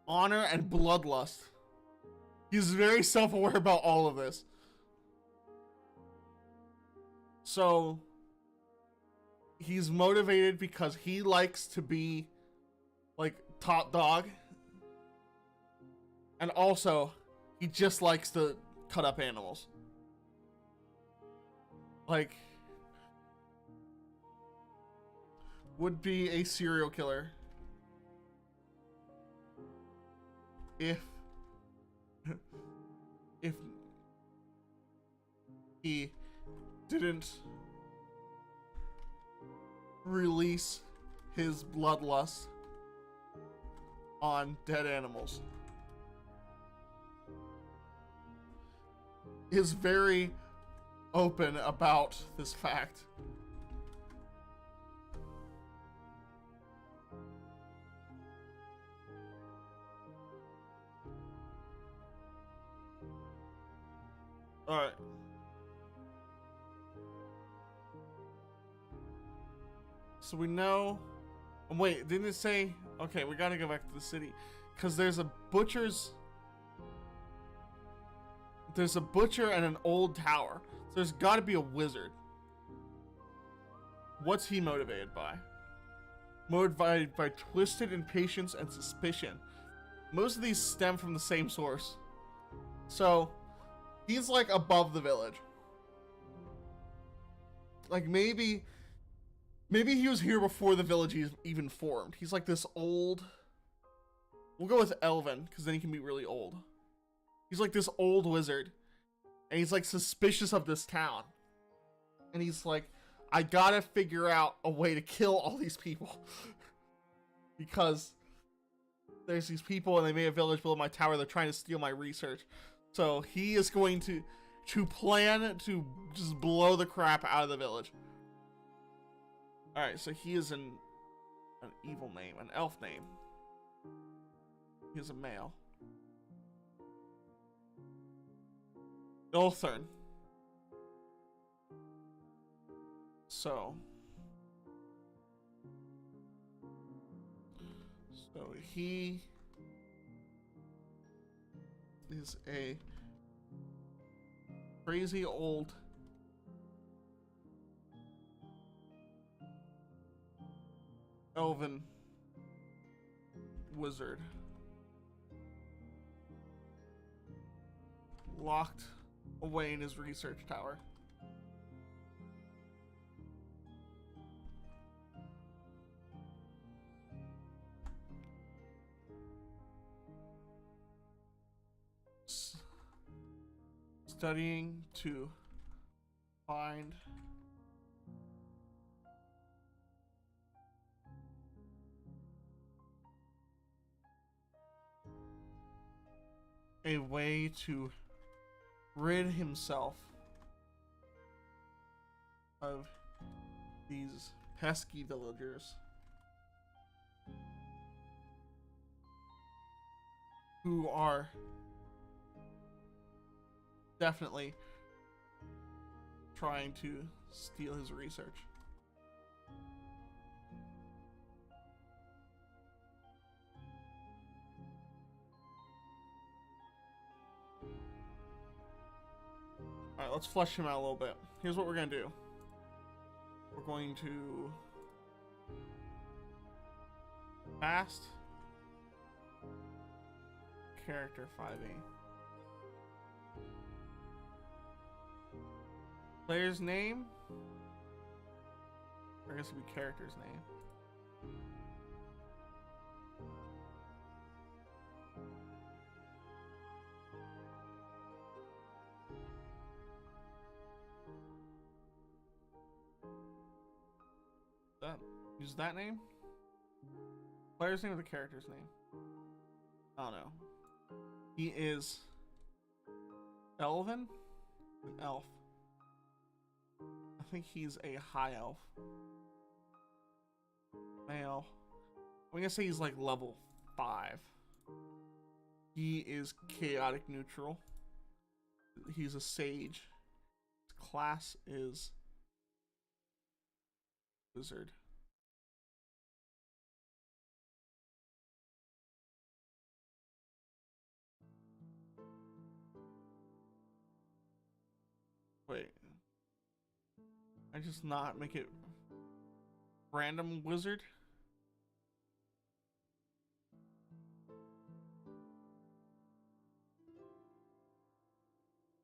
Honor and bloodlust. He's very self-aware about all of this. So he's motivated because he likes to be like top dog. And also he just likes to cut up animals. Like, would be a serial killer if he didn't release his bloodlust on dead animals. Is very open about this fact. Alright. So we know... Wait, didn't it say... Okay, we gotta go back to the city. Because there's a butcher's... There's a butcher and an old tower. So there's gotta be a wizard. What's he motivated by? Motivated by twisted impatience and suspicion. Most of these stem from the same source. So, he's like above the village. Like maybe he was here before the village even formed. He's like this old... We'll go with Elven, because then he can be really old. He's like this old wizard. And he's like suspicious of this town. And he's like, I gotta figure out a way to kill all these people. Because there's these people and they made a village below my tower. They're trying to steal my research. So he is going to plan to just blow the crap out of the village. Alright, so he is an evil name, an elf name. He is a male. Ilthern. So he is a crazy old elven wizard locked away in his research tower. Studying to find a way to rid himself of these pesky villagers who are definitely trying to steal his research. Alright, let's flesh him out a little bit. Here's what we're gonna do. We're going to fast character 5e. Player's name? I guess it'd be character's name. Use that name? Player's name or the character's name? I don't know. He is Elven? An elf. I think he's a high elf. Male. I'm gonna say he's like level 5. He is chaotic neutral. He's a sage. His class is wizard. Wait. I just not make it random wizard?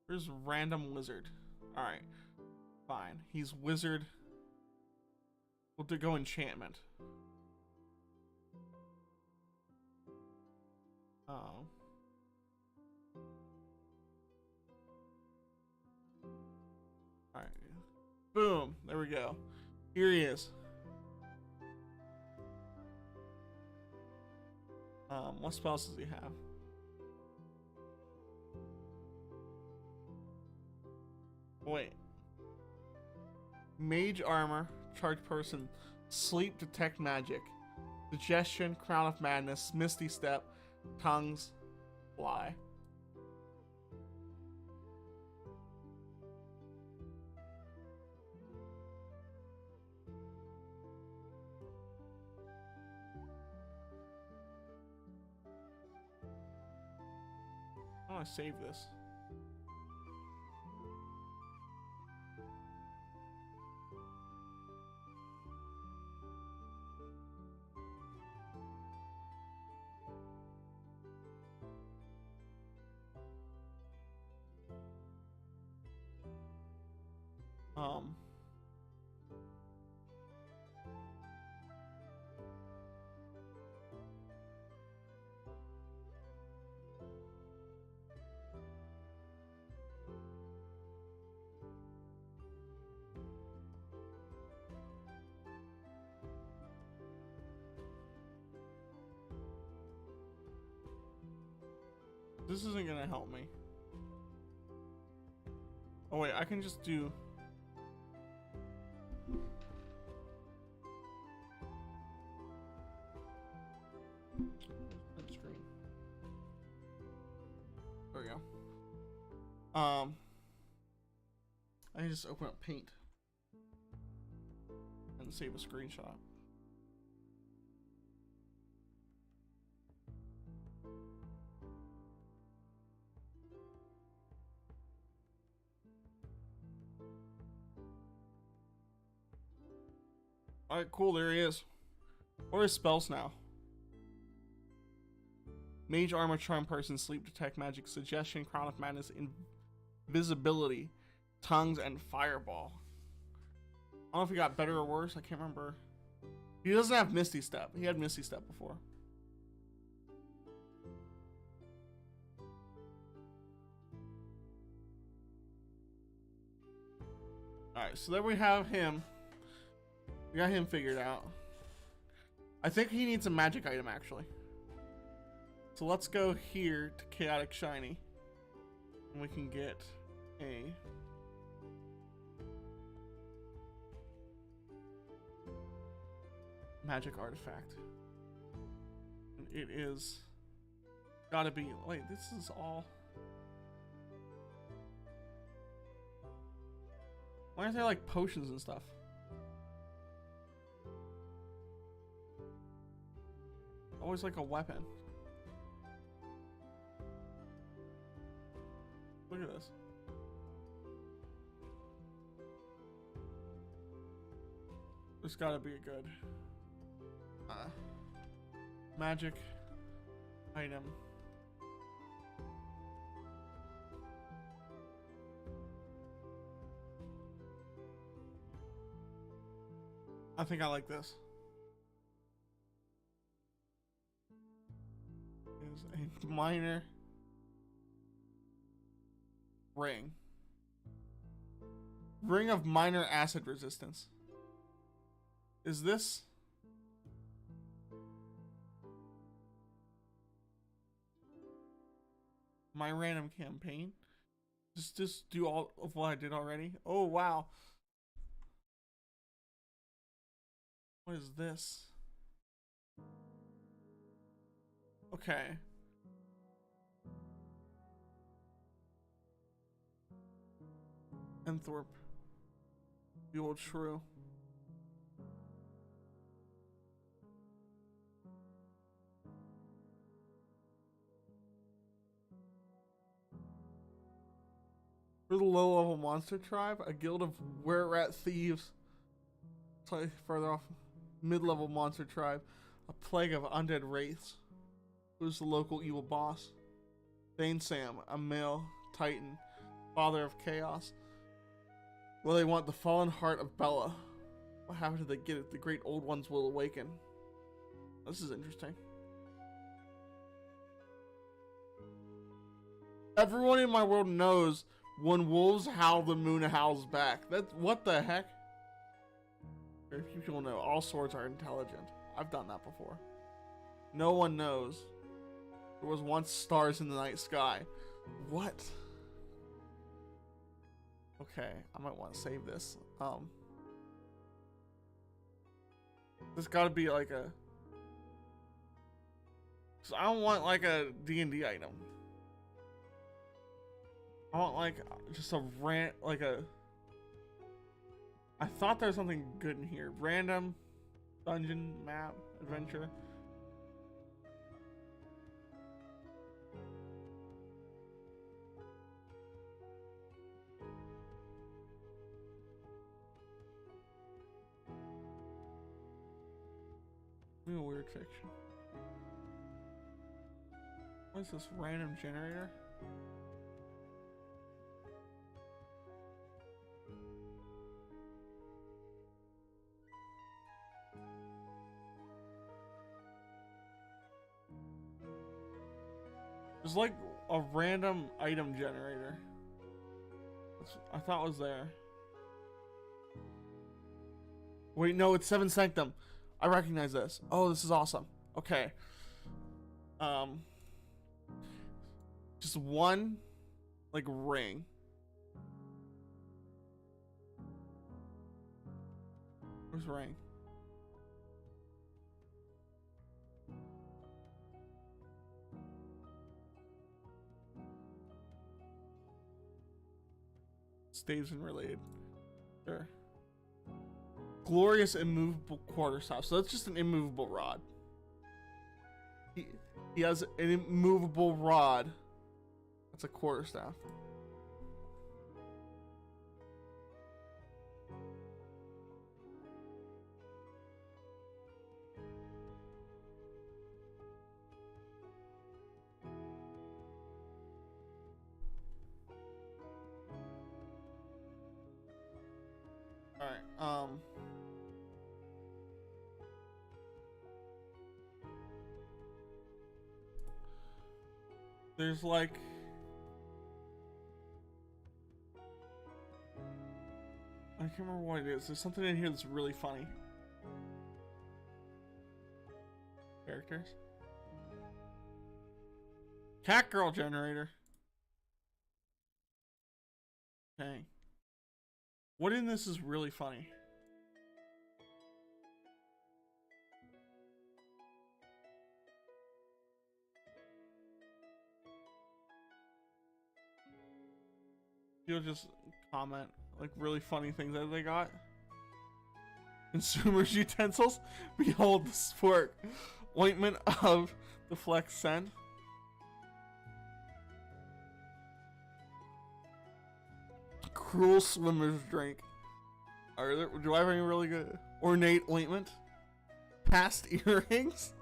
Where's random wizard? Alright. Fine. He's wizard. We'll go enchantment. Oh. Alright. Boom. There we go. Here he is. What spells does he have? Wait. Mage armor, charged person, sleep, detect magic, suggestion, crown of madness, misty step, tongues, fly. I want to save this. This isn't gonna help me. Oh wait, I can just do. Screen. There we go. I can just open up Paint and save a screenshot. Alright, cool, there he is. What are his spells now? Mage Armor, Charm Person, Sleep Detect, Magic Suggestion, Crown of Madness, Invisibility, Tongues, and Fireball. I don't know if he got better or worse, I can't remember. He doesn't have Misty Step. He had Misty Step before. Alright, so there we have him. We got him figured out. I think he needs a magic item, actually. So let's go here to Chaotic Shiny. And we can get a... magic artifact. And it is... gotta be... wait, this is all... why aren't there like potions and stuff? Always like a weapon. Look at this. There's gotta be a good magic item. I think I like this. Is a minor ring. Ring of minor acid resistance. Is this my random campaign? Just do all of what I did already? Oh wow. What is this? Okay. Enthorpe. The old shrew. For the low-level monster tribe, a guild of were-rat thieves. Slightly further off, mid-level monster tribe, a plague of undead wraiths. Who's the local evil boss? Thane Sam, a male titan, father of chaos. Well, they want the fallen heart of Bella. What happened to they get it? The great old ones will awaken. This is interesting. Everyone in my world knows when wolves howl, the moon howls back. That's what the heck? Very few people know all swords are intelligent. I've done that before. No one knows. There was once stars in the night sky. What? Okay, I might want to save this. There's got to be like a. So I don't want like a D&D item. I want like just a like a. I thought there was something good in here. Random dungeon map adventure. Something weird fiction. What is this random generator? There's like a random item generator. I thought was there. Wait, no, it's Seven Sanctum. I recognize this. Oh, this is awesome. Okay. Just one, like, ring. Where's ring? Staves and related. Sure. Glorious immovable quarterstaff. So that's just an immovable rod. He has an immovable rod. That's a quarterstaff. Alright, there's like I can't remember what it is. There's something in here that's really funny. Characters. Cat girl generator. Dang. What in this is really funny? You'll just comment like really funny things that they got. Consumers utensils. Behold the sport. Ointment of the flex scent. Cruel swimmer's drink. Are there, do I have any really good ornate ointment? Past earrings.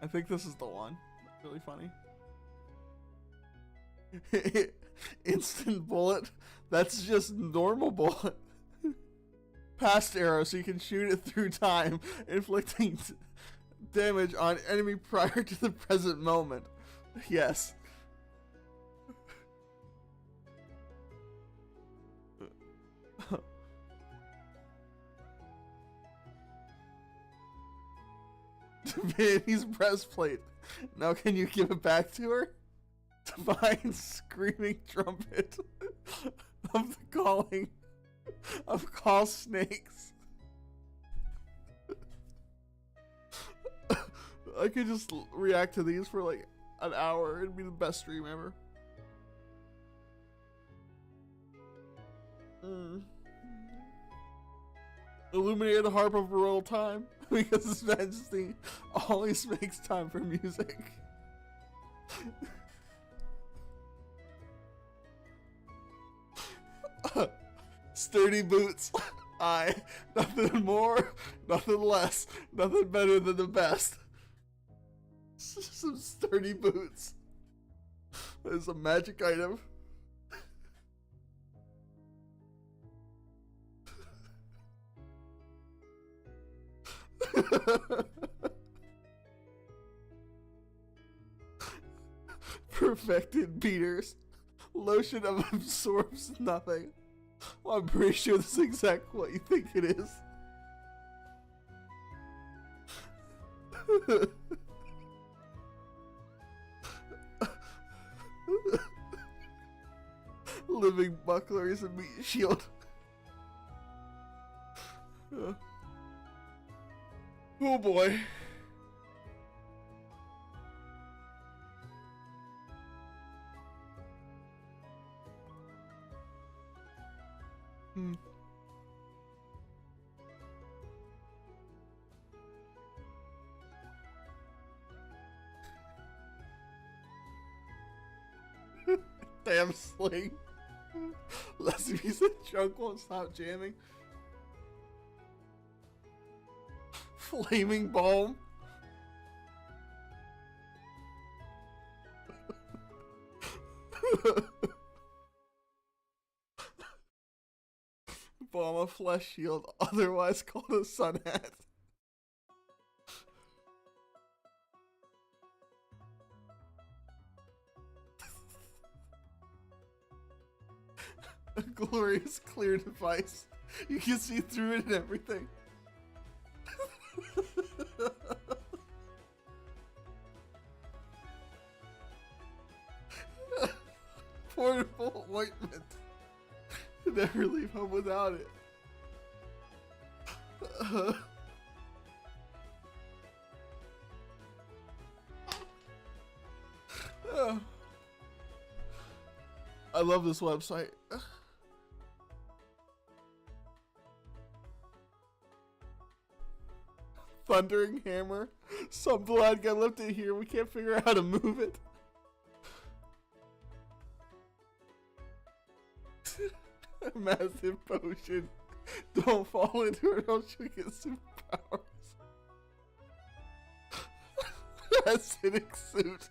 I think this is the one. Really funny. Instant bullet. That's just normal bullet. Past arrow, so you can shoot it through time, inflicting damage on enemy prior to the present moment. Yes. Divinity's breastplate. Now can you give it back to her? Divine screaming trumpet of the calling of call snakes. I could just react to these for like an hour. It'd be the best stream ever. Illuminated the harp of royal time because His Majesty always makes time for music. Sturdy boots. Aye, nothing more, nothing less, nothing better than the best. Some sturdy boots. That is a magic item. Perfected beaters. Lotion of absorbs nothing. Well, I'm pretty sure this is exactly what you think it is. Living bucklers and meat shield. Oh boy. Damn sling. Last piece of junk won't stop jamming. Flaming balm. Balm of flesh shield, otherwise called a sun hat. A glorious clear device. You can see through it and everything. Portable ointment. Never leave home without it. I love this website. Thundering hammer. Some blood got left in here. We can't figure out how to move it. A massive potion. Don't fall into it, else you'll get superpowers. Acidic suit.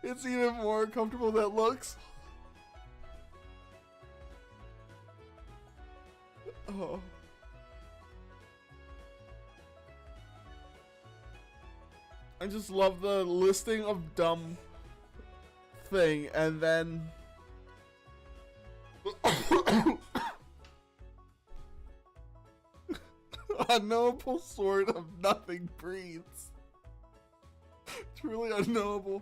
It's even more comfortable than it looks. Oh. I just love the listing of dumb thing, and then unknowable sword of nothing breathes. Truly unknowable.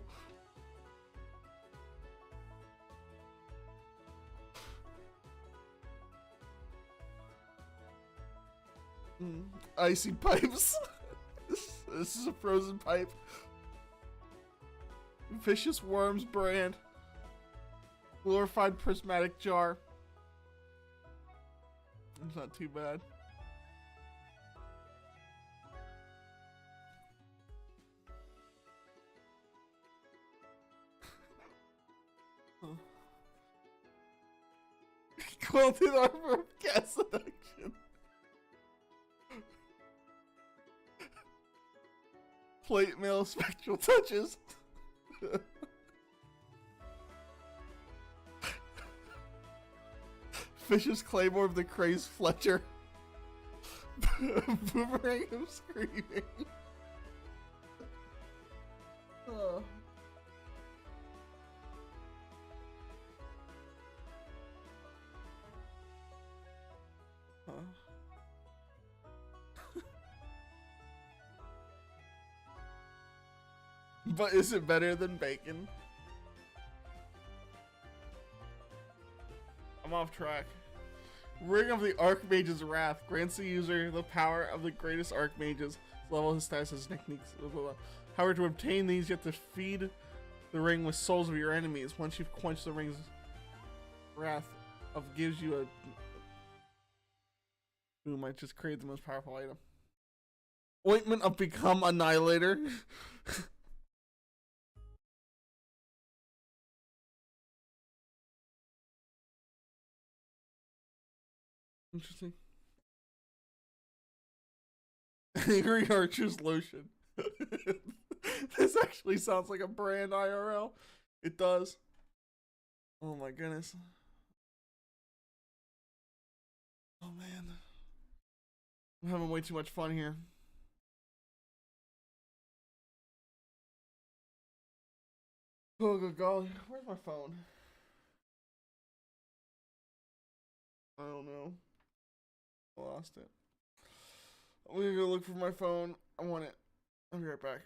Icy pipes. This is a frozen pipe. Vicious Worms brand. Glorified prismatic jar. It's not too bad. Quilted armor of gas seduction. Plate mail spectral touches. Fish's claymore of the crazed Fletcher. Boomerang of screaming. Oh. Huh. But is it better than bacon? I'm off track. Ring of the Archmage's Wrath grants the user the power of the greatest Archmages. Level his stats, his techniques, blah, blah, blah. However, to obtain these, you have to feed the ring with souls of your enemies. Once you've quenched the ring's wrath, gives you a... Boom, I just created the most powerful item. Ointment of Become Annihilator. Interesting. Angry Archer's Lotion. This actually sounds like a brand IRL. It does. Oh my goodness. Oh man. I'm having way too much fun here. Oh good golly. Where's my phone? I don't know. I lost it. I'm gonna go look for my phone. I want it. I'll be right back.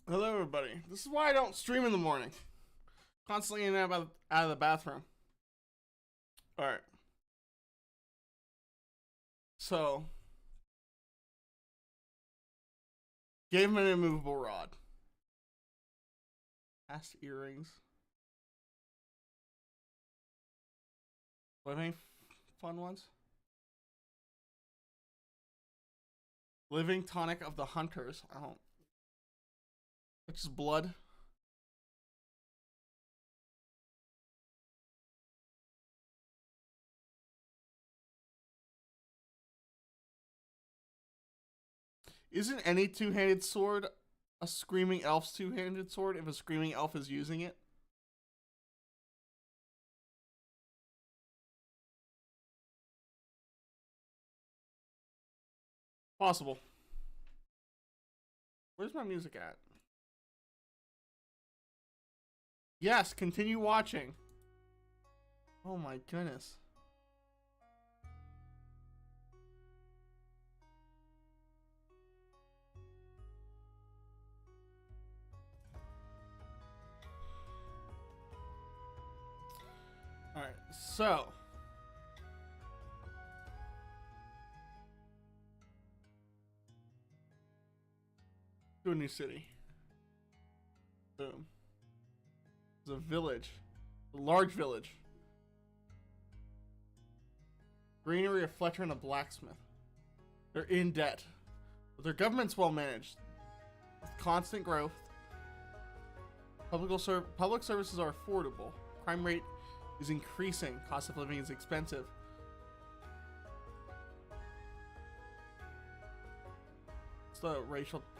Hello, everybody. This is why I don't stream in the morning. Constantly in and out of the bathroom. Alright. So, gave him an immovable rod. Asked earrings. Do I have any fun ones? Living tonic of the hunters. I don't. It's just blood. Isn't any two-handed sword a screaming elf's two-handed sword if a screaming elf is using it? Possible. Where's my music at? Yes, continue watching. Oh my goodness. Alright, so. To a new city. Boom. There's a village. A large village. Greenery, a Fletcher, and a blacksmith. They're in debt. But their government's well managed. With constant growth. Public services are affordable. Crime rate is increasing. Cost of living is expensive.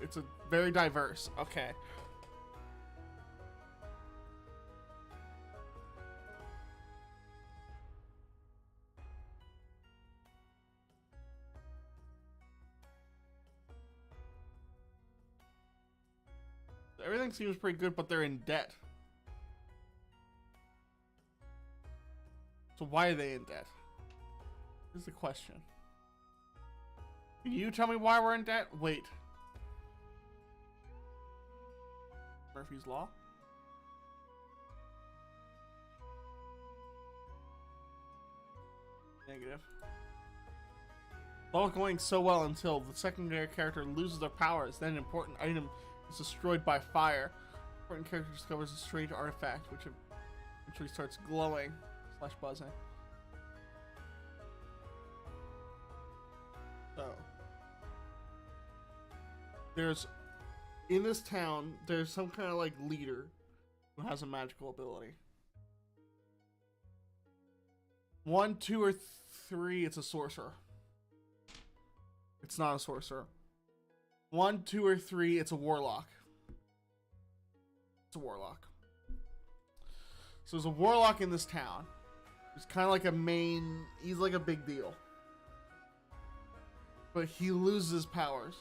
It's a very diverse. Okay. Everything seems pretty good, but they're in debt. So why are they in debt? Is the question. Can you tell me why we're in debt? Wait. Murphy's Law? Negative. All going so well until the secondary character loses their powers, then an important item is destroyed by fire. Important character discovers a strange artifact, which eventually starts glowing / buzzing. So, in this town, there's some kind of like leader who has a magical ability. 1, 2, or 3, it's a sorcerer. It's not a sorcerer. 1, 2, or 3, it's a warlock. It's a warlock. So there's a warlock in this town. He's kind of like a main. He's like a big deal. But he loses powers.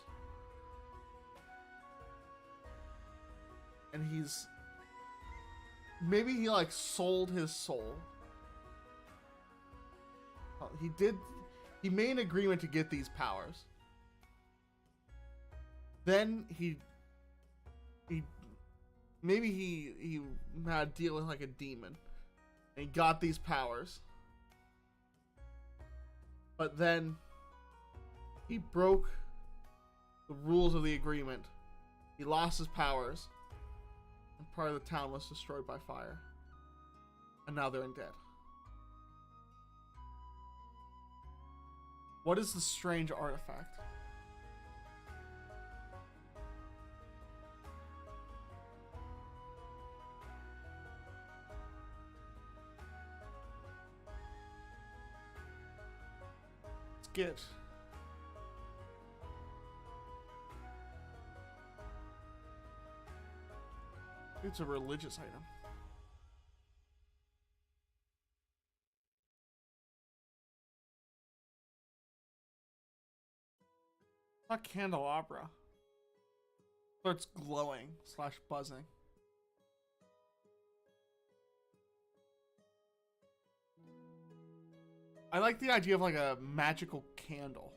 And he's. Maybe he like sold his soul. He did. He made an agreement to get these powers. Then he had to deal with like a demon. And he got these powers. But then he broke the rules of the agreement. He lost his powers. And part of the town was destroyed by fire. And now they're in debt. What is the strange artifact? Let's get. It's a religious item. A candelabra. Starts glowing / buzzing. I like the idea of like a magical candle.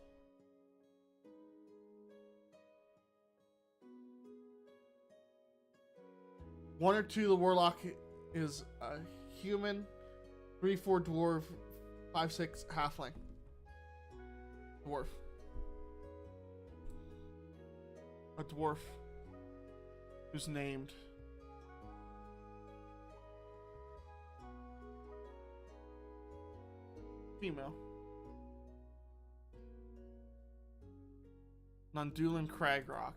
1 or 2, the warlock is a human. 3, 4, dwarf. 5, 6, halfling. Dwarf. A dwarf who's named female. Nundulan Cragrock.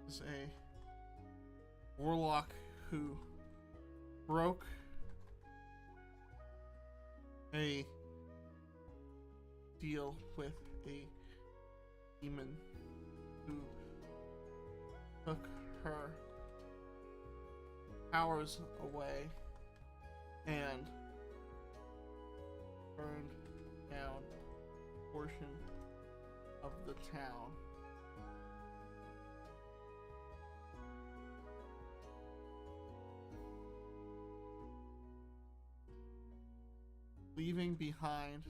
Is a warlock who broke a deal with a demon who took her powers away and burned down a portion of the town. Leaving behind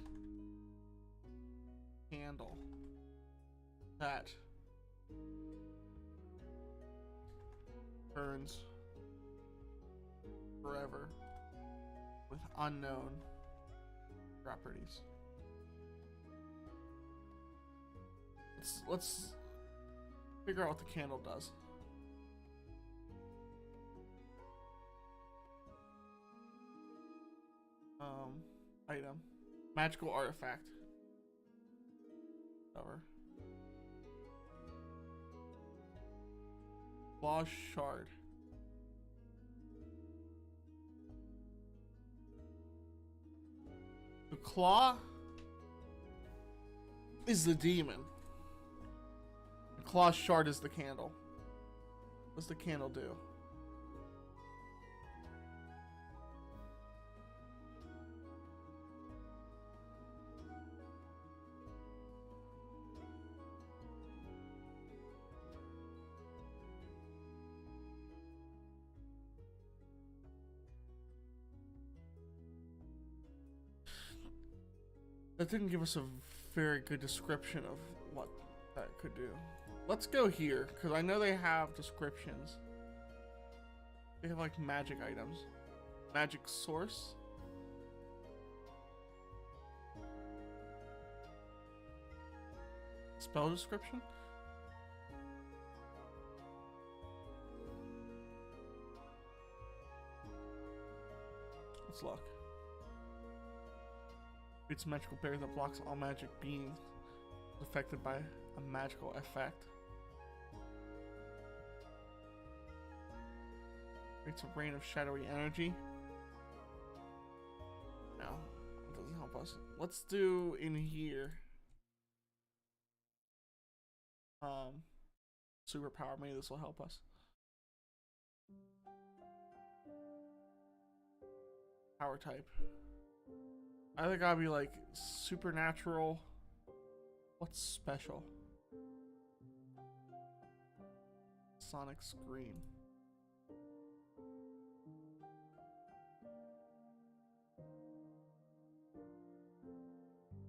a candle that burns forever with unknown properties. Let's figure out what the candle does. Item. Magical artifact. Cover. Claw shard. The claw is the demon. The claw shard is the candle. What's the candle do? That didn't give us a very good description of what that could do. Let's go here, because I know they have descriptions. They have like magic items. Magic source. Spell description. Let's look. It's a magical barrier that blocks all magic beings affected by a magical effect. Creates a rain of shadowy energy. No, it doesn't help us. Let's do in here. Superpower. Maybe this will help us. Power type. I think I'd be like supernatural. What's special? Sonic scream.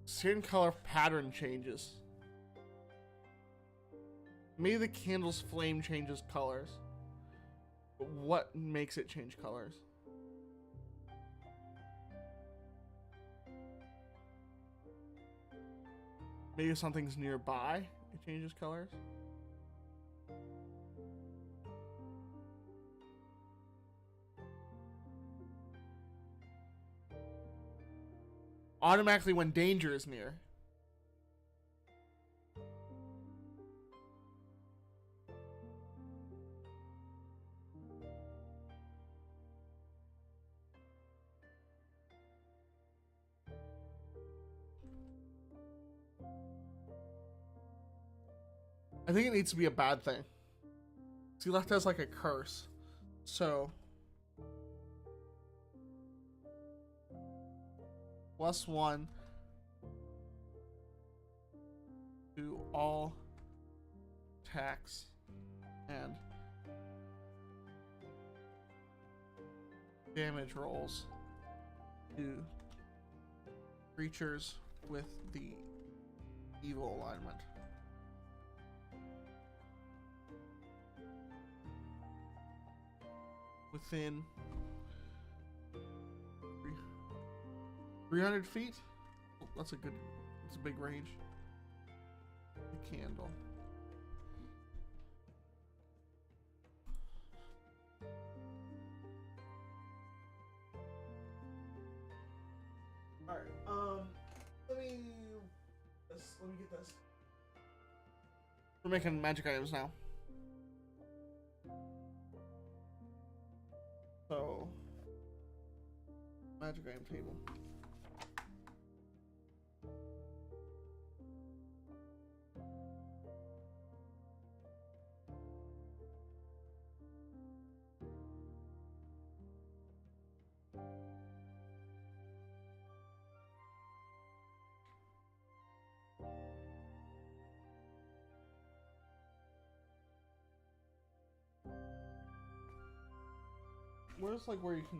Skin color pattern changes. Maybe the candle's flame changes colors. But what makes it change colors? Maybe if something's nearby, it changes colors. Automatically when danger is near. I think it needs to be a bad thing. See, left has like a curse. So +1 to all attacks and damage rolls to creatures with the evil alignment. Within 300 feet? Oh, that's a big range. The candle. Alright, let me get this. We're making magic items now. So, magic item table. Where's like where you can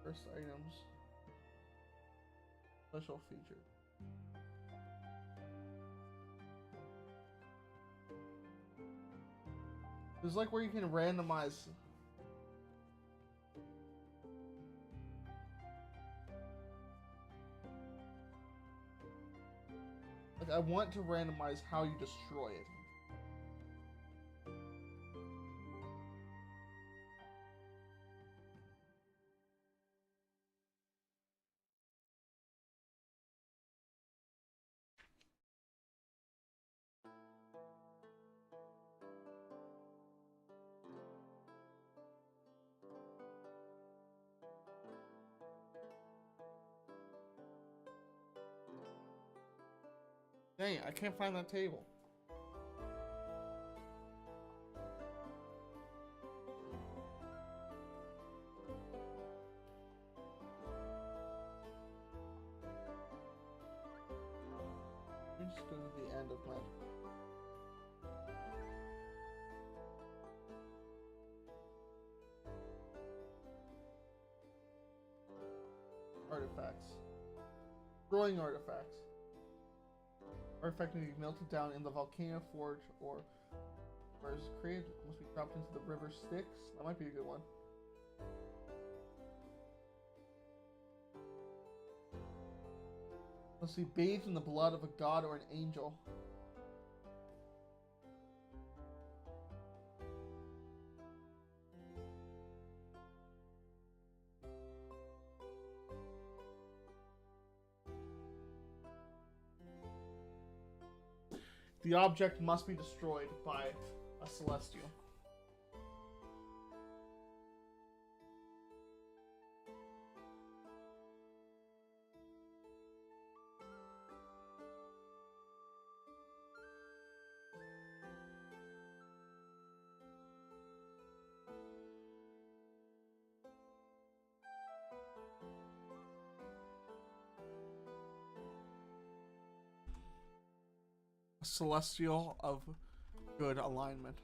first items, special feature. There's like where you can randomize. Like I want to randomize how you destroy it. Dang, I can't find that table. I'm just going to the end of my... Artifacts. Destroying artifacts. Artifact need to be melted down in the volcano forge or where it's created must be dropped into the river Styx. That might be a good one. Must be bathed in the blood of a god or an angel. The object must be destroyed by a celestial. Celestial of good alignment.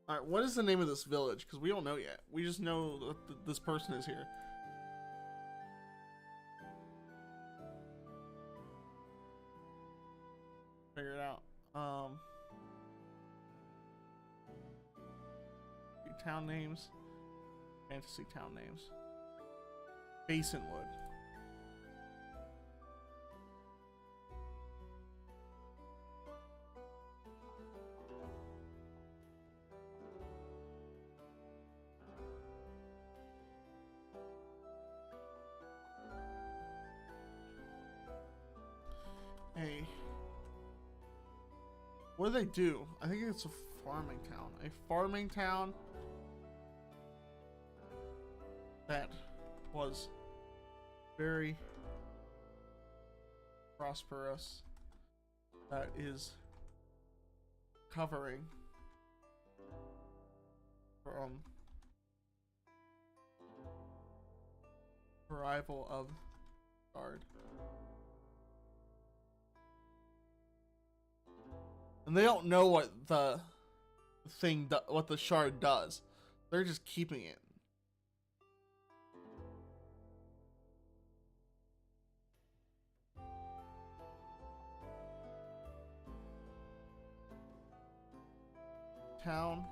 Alright, what is the name of this village? Because we don't know yet. We just know that this person is here. Figure it out. Town names. Fantasy town names. Basinwood. Hey. What do they do? I think it's a farming town. A farming town that was very prosperous. That is covering from arrival of shard. And they don't know what the what the shard does. They're just keeping it. Town.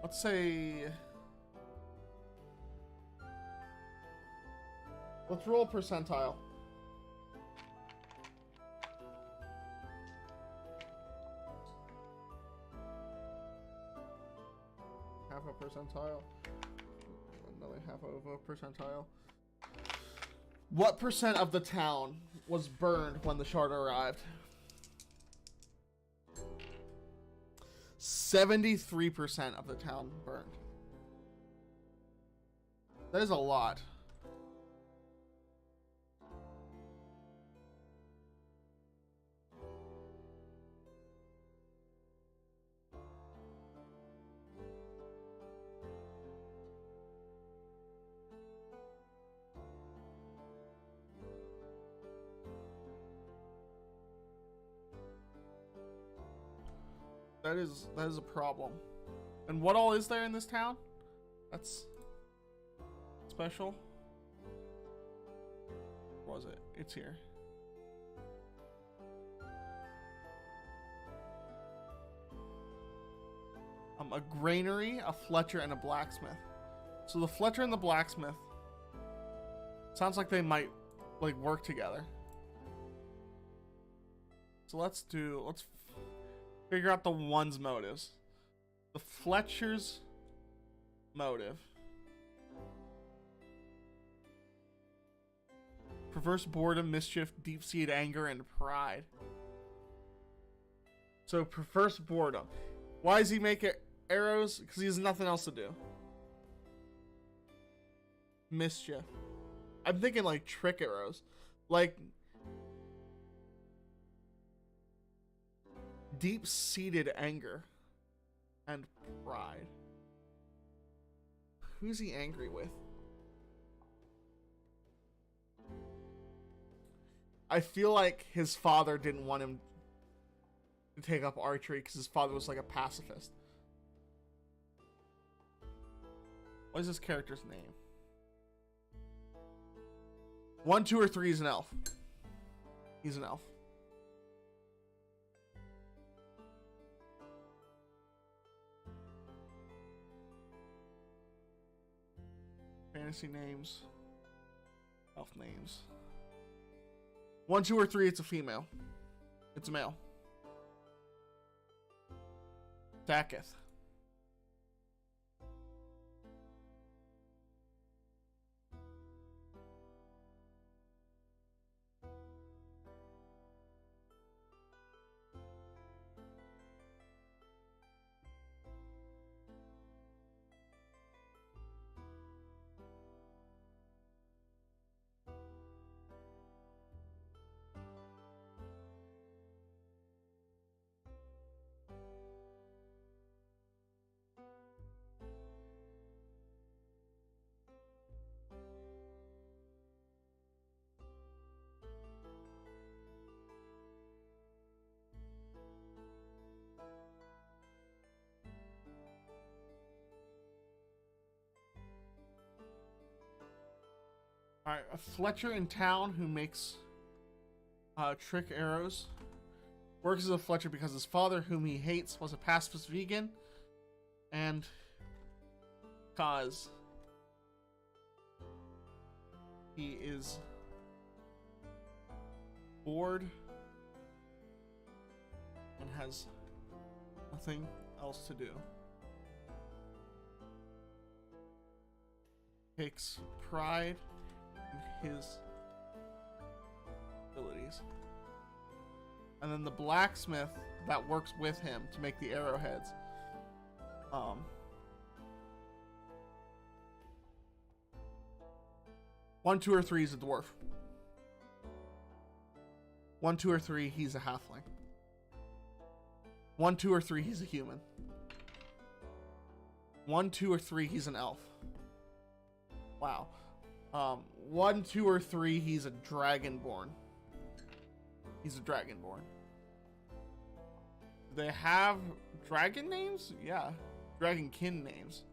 Let's say. Let's roll percentile. Half a percentile. Another half of a percentile. What percent of the town was burned when the shard arrived? 73% of the town burned. That is a lot. That is a problem. And what all is there in this town? That's special. Where was it? It's here. A granary, a Fletcher, and a blacksmith. So the Fletcher and the blacksmith sounds like they might like work together. So let's figure out the one's motives. The Fletcher's motive. Perverse boredom, mischief, deep-seated anger, and pride. So perverse boredom. Why does he make arrows? Because he has nothing else to do. Mischief. I'm thinking like trick arrows. Like deep-seated anger and pride. Who's he angry with? I feel like his father didn't want him to take up archery because his father was like a pacifist. What is this character's name? 1, 2, or 3 is an elf. He's an elf. Fantasy names. Elf names. 1, 2, or 3, it's a female. It's a male. Daketh. Alright, a Fletcher in town who makes trick arrows. Works as a Fletcher because his father, whom he hates, was a pacifist vegan. And cause he is bored and has nothing else to do. Takes pride in his abilities. And then the blacksmith that works with him to make the arrowheads 1, 2, or 3, he's a dwarf. 1, 2, or 3, he's a halfling. 1, 2, or 3, he's a human. 1, 2, or 3, he's an elf. Wow. 1, 2, or 3, he's a dragonborn. He's a dragonborn. Do they have dragon names? Yeah. Dragonkin names.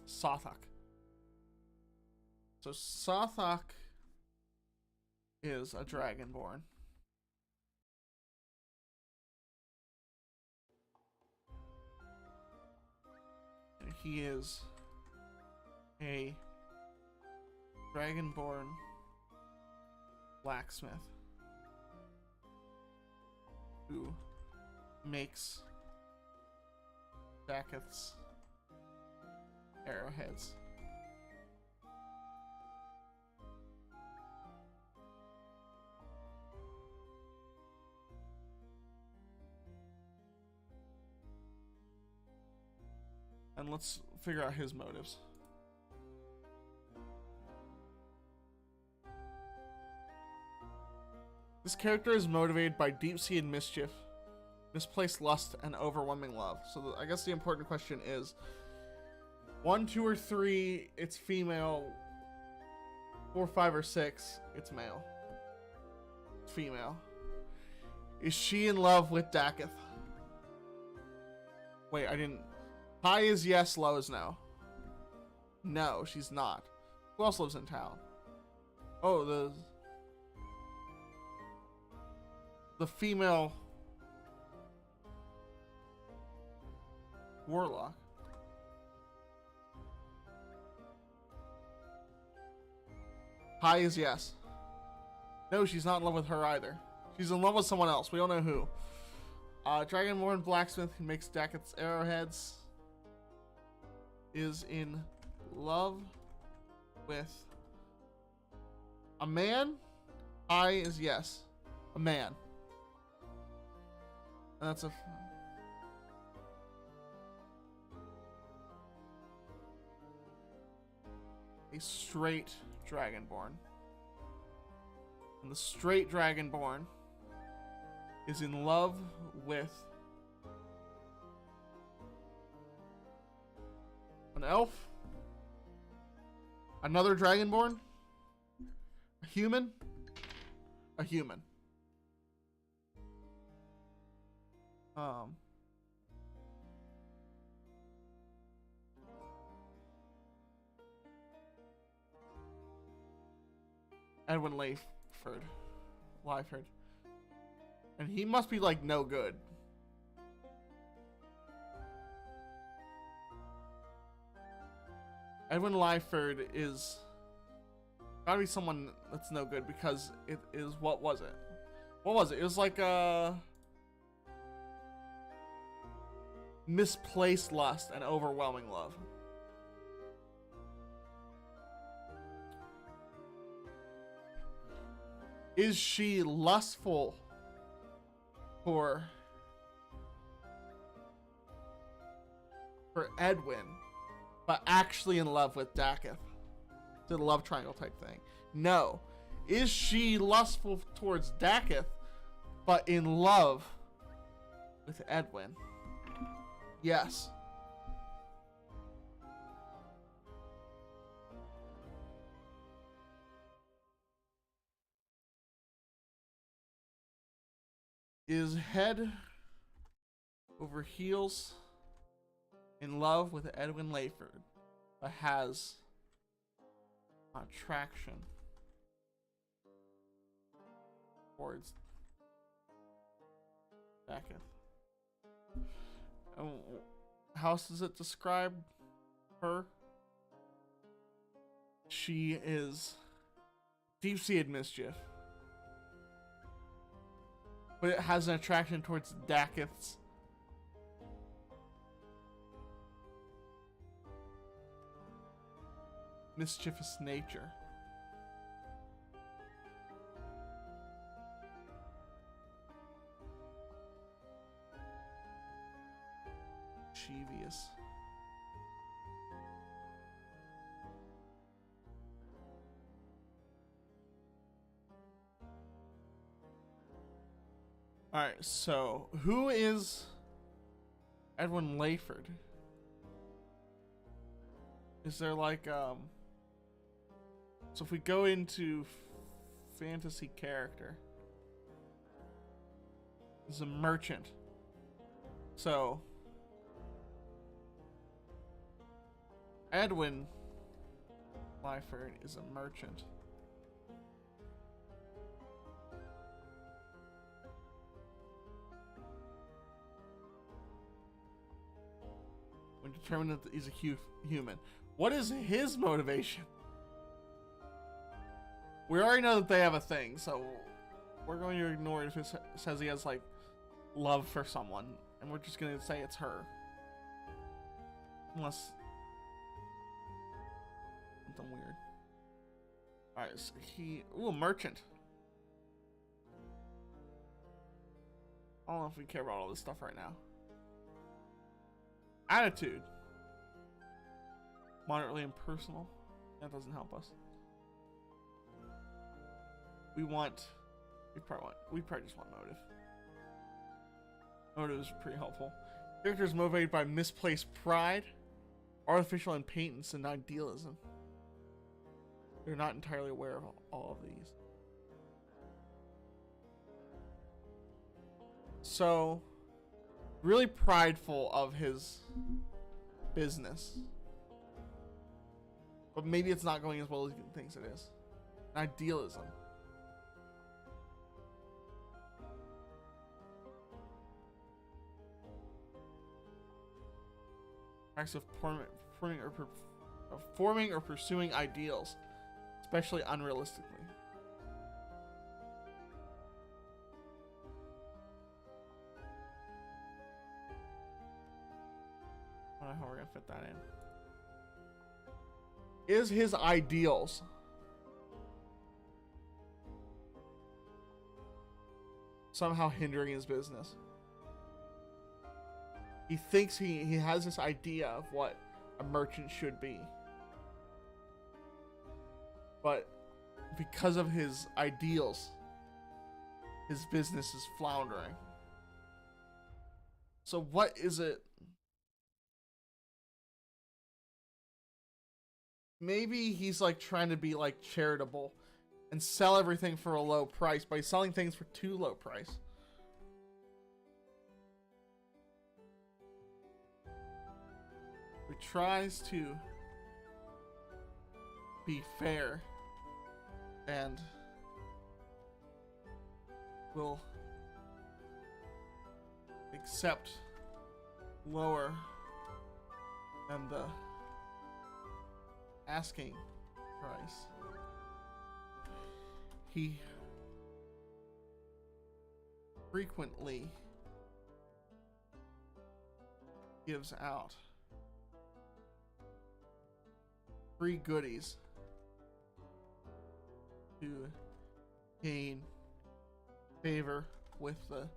Sothok. So Sothok is a dragonborn. And he is a dragonborn blacksmith who makes Daketh's arrowheads. And let's figure out his motives. This character is motivated by deep-seated mischief, misplaced lust, and overwhelming love. So I guess the important question is, 1, 2, or 3, it's female. 4, 5, or 6, it's male. It's female. Is she in love with Daketh? Wait, I didn't... High is yes, low is no. No, she's not. Who else lives in town? Oh, the female warlock. High is yes. No, she's not in love with her either. She's in love with someone else. We don't know who. Dragonborn blacksmith who makes Daketh's arrowheads is in love with a man. High is yes. A man. And that's a straight dragonborn. And the straight dragonborn is in love with an elf, another dragonborn, a human, a human. Edwin Lyford. And he must be like no good. Edwin Lyford is gotta be someone that's no good because it is, what was it? What was it? It was like a misplaced lust and overwhelming love. Is she lustful for Edwin, but actually in love with Daketh? It's a love triangle type thing. No. Is she lustful towards Daketh, but in love with Edwin? Yes. Is head over heels in love with Edwin Lyford, but has attraction towards Daketh? How else does it describe her? She is deep-seated mischief, but it has an attraction towards Daketh's mischievous nature. Mischievous. Alright, so who is Edwin Layford? Is there like, so if we go into fantasy character, he's a merchant. So, Edwin Lyford is a merchant. When determined that he's a human. What is his motivation? We already know that they have a thing, so we're going to ignore it if it says he has, like, love for someone, and we're just going to say it's her. Unless something weird. Alright, so ooh, a merchant. I don't know if we care about all this stuff right now. Attitude. Moderately impersonal. That doesn't help us. We probably just want motive. Motive is pretty helpful. Character is motivated by misplaced pride, artificial impatience, and idealism. They're not entirely aware of all of these. So, really prideful of his business. But maybe it's not going as well as he thinks it is. Idealism. Acts of forming or pursuing ideals, especially unrealistically. I don't know how we're gonna fit that in. Is his ideals somehow hindering his business? He thinks he has this idea of what a merchant should be. But because of his ideals, his business is floundering. So what is it? Maybe he's like trying to be like charitable and sell everything for a low price by selling things for too low price. He tries to be fair and will accept lower than the asking price. He frequently gives out free goodies to gain favor with the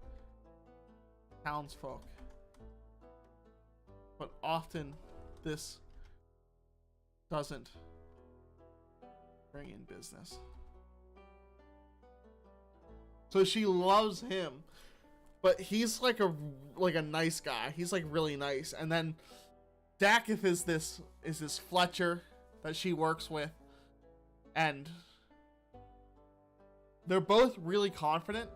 townsfolk. But often this doesn't bring in business. So she loves him, but he's like a nice guy. He's like really nice. And then Dakith is this Fletcher that she works with, and they're both really confident,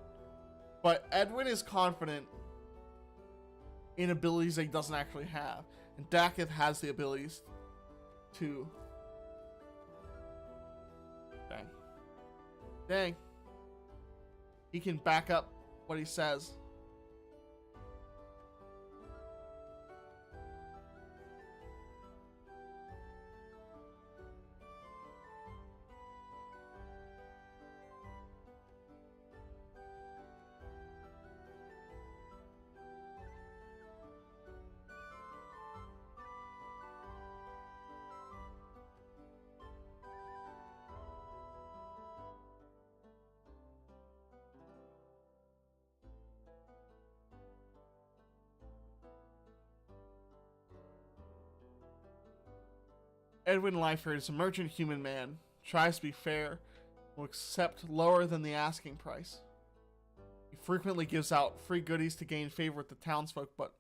but Edwin is confident in abilities that he doesn't actually have, and Dakith has the abilities to dang he can back up what he says. Edwin Lyford is a merchant human man, tries to be fair, will accept lower than the asking price. He frequently gives out free goodies to gain favor with the townsfolk, but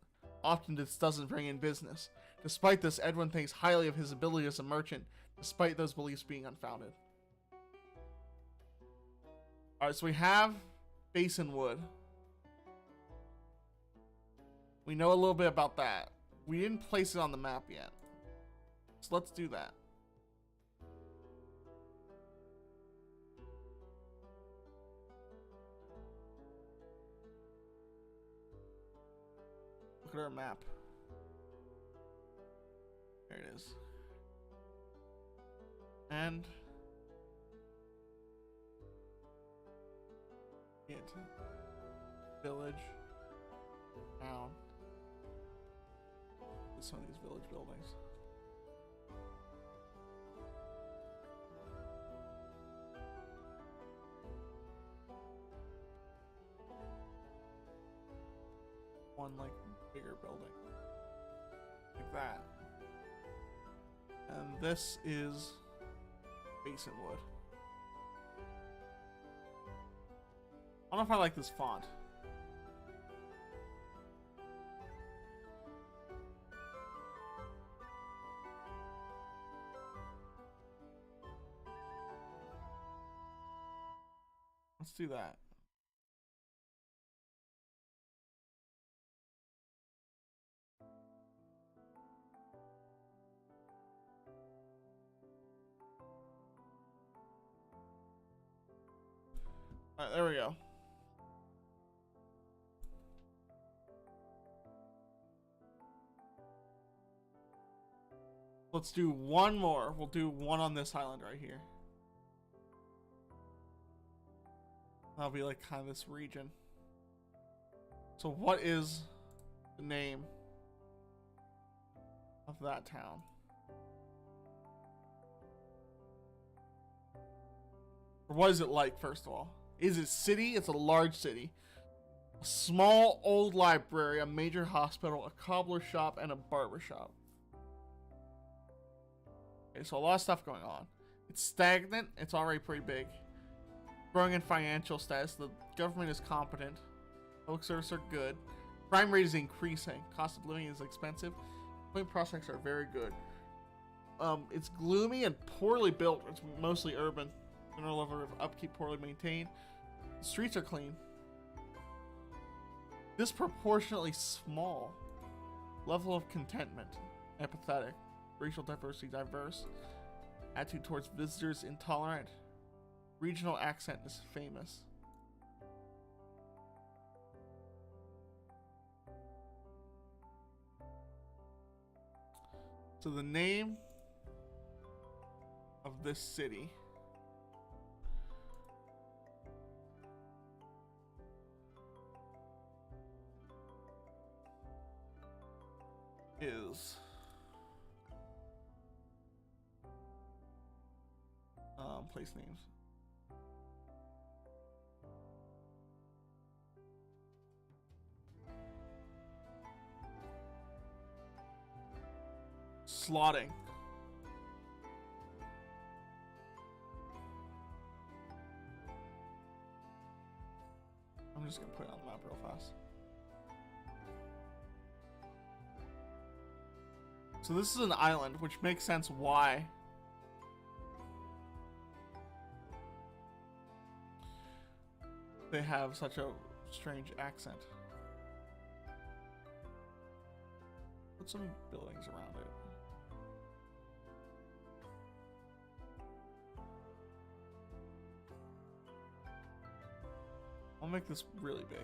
often this doesn't bring in business. Despite this, Edwin thinks highly of his ability as a merchant, despite those beliefs being unfounded. Alright, so we have Basin Wood. We know a little bit about that. We didn't place it on the map yet. So let's do that. Look at our map. There it is. And it village town. Some of these village buildings. One like bigger building like that, and this is Basin Wood. I don't know if I like this font. Let's do that. Alright, there we go. Let's do one more. We'll do one on this island right here. That'll be like kind of this region. So what is the name of that town? Or what is it like, first of all? Is it city? It's a large city. A small old library, a major hospital, a cobbler shop, and a barber shop. Okay, so a lot of stuff going on. It's stagnant. It's already pretty big. Growing in financial status. The government is competent. Public services are good. Crime rate is increasing. Cost of living is expensive. Employment prospects are very good. It's gloomy and poorly built. It's mostly urban. General level of upkeep poorly maintained. The streets are clean. Disproportionately small. Level of contentment. Empathetic. Racial diversity diverse. Attitude towards visitors intolerant. Regional accent is famous. So the name of this city is place names. Slotting. I'm just gonna put it on the map real fast. So this is an island, which makes sense why they have such a strange accent. Put some buildings around it. I'll make this really big.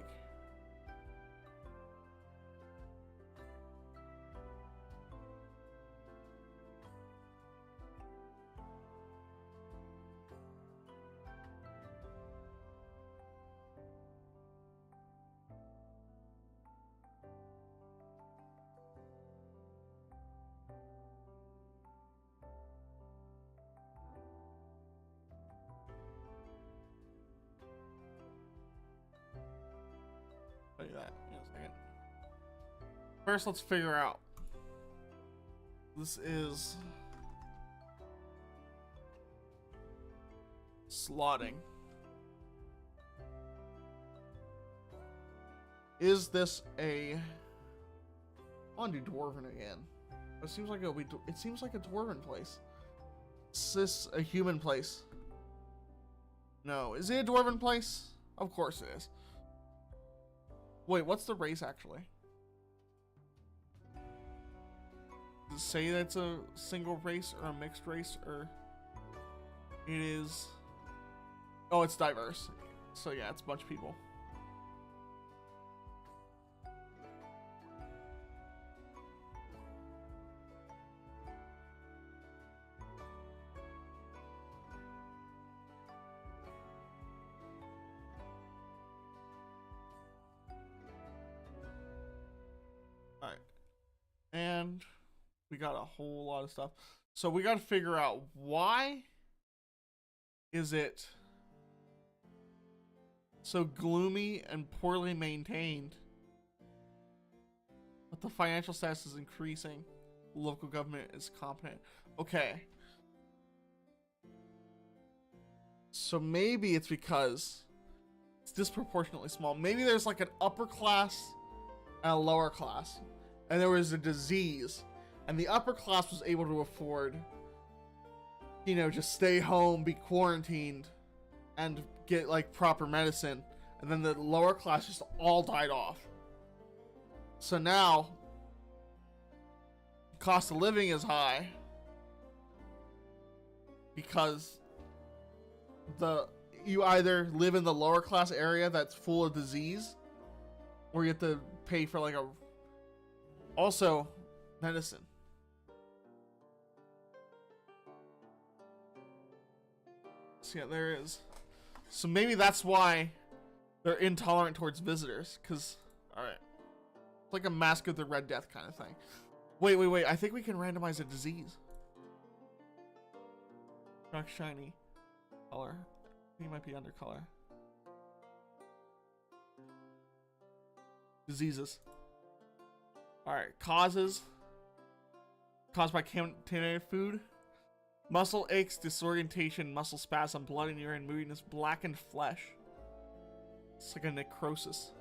Tell you that in a second. First, let's figure out. This is slotting. Is this a... I want to do Dwarven again. It seems like it seems like a Dwarven place. Is this a human place? No. Is it a Dwarven place? Of course it is. Wait, what's the race actually? Does it say that it's a single race or a mixed race, or it is... Oh, it's diverse. So yeah, it's a bunch of people. Alright. And we got a whole lot of stuff. So we got to figure out, why is it so gloomy and poorly maintained, but the financial status is increasing? Local government is competent. Okay. So maybe it's because it's disproportionately small. Maybe there's like an upper class and a lower class, and there was a disease, and the upper class was able to afford, you know, just stay home, be quarantined, and get like proper medicine, and then the lower class just all died off. So now cost of living is high because you either live in the lower class area that's full of disease, or you have to pay for like a also medicine. So yeah, there is. So maybe that's why they're intolerant towards visitors, because, alright, it's like a Mask of the Red Death kind of thing. Wait, I think we can randomize a disease. Dark shiny color. I think it might be under color. Diseases. Alright, causes. Caused by contaminated food. Muscle aches, disorientation, muscle spasm, blood in urine, moodiness, blackened flesh. It's like a necrosis.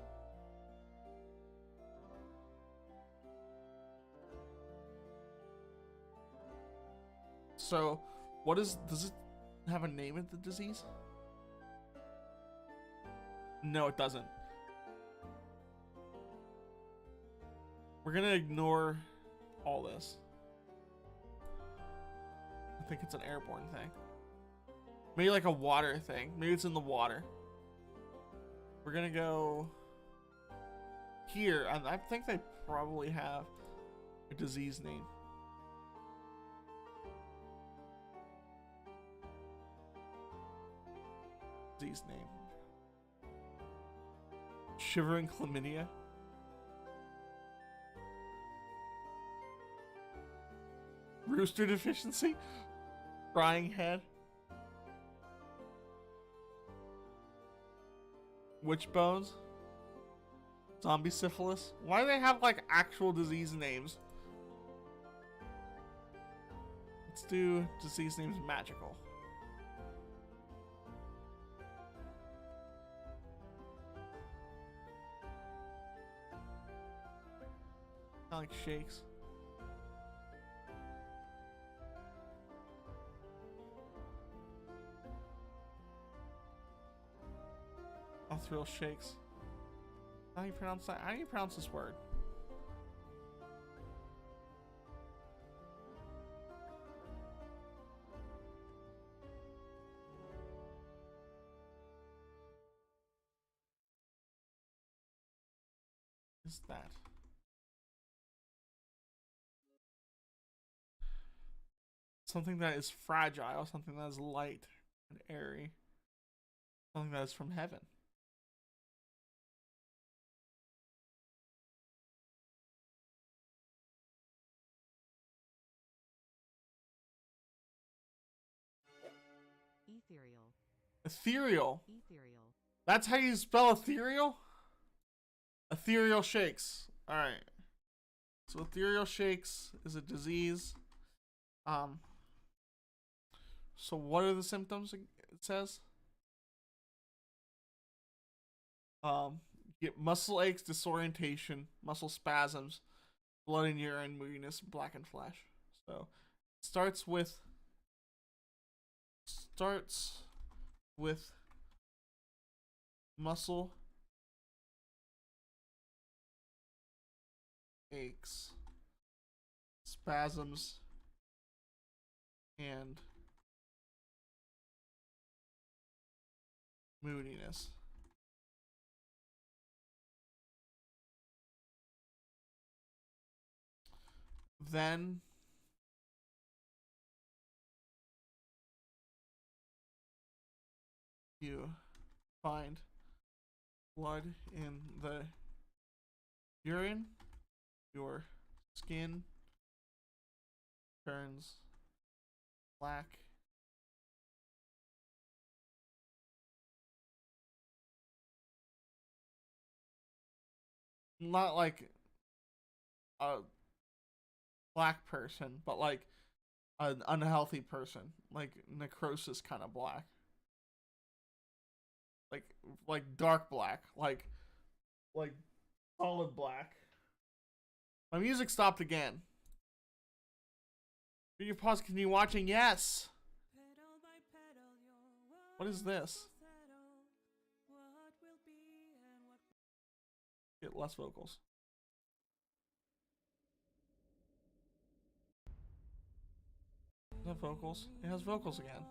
So, does it have a name of the disease? No, it doesn't. We're gonna ignore all this. I think it's an airborne thing. Maybe like a water thing. Maybe it's in the water. We're gonna go here. I think they probably have a disease name. Disease name. Shivering chlamydia. Rooster deficiency. Frying head. Witch bones. Zombie syphilis. Why do they have like actual disease names? Let's do disease names magical. I like shakes. Thrill shakes. How do you pronounce that? How do you pronounce this word? Is that something that is fragile, something that is light and airy, something that is from heaven? Ethereal. Ethereal. Ethereal. That's how you spell ethereal? Ethereal shakes. Alright. So ethereal shakes is a disease. So what are the symptoms it says? get muscle aches, disorientation, muscle spasms, blood and urine, moodiness, blackened flesh. So starts with muscle aches, spasms, and moodiness. Then you find blood in the urine, your skin turns black. Not like a black person, but like an unhealthy person, like necrosis kind of black, like dark black, like solid black. My music stopped again. Can you pause? Continue watching? Yes. What is this? Get less vocals. Is that vocals? It has vocals again.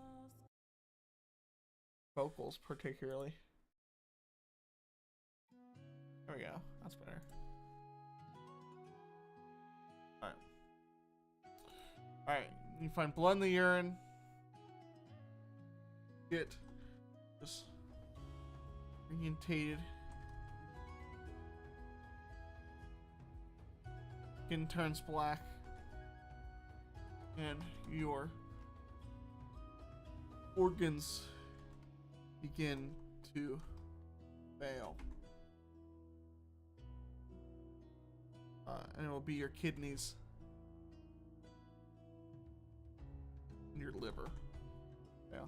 Vocals, particularly. There we go. That's better. Alright. Alright. You find blood in the urine. Get just orientated. Skin turns black. And your organs begin to fail. And it will be your kidneys and your liver. Yeah.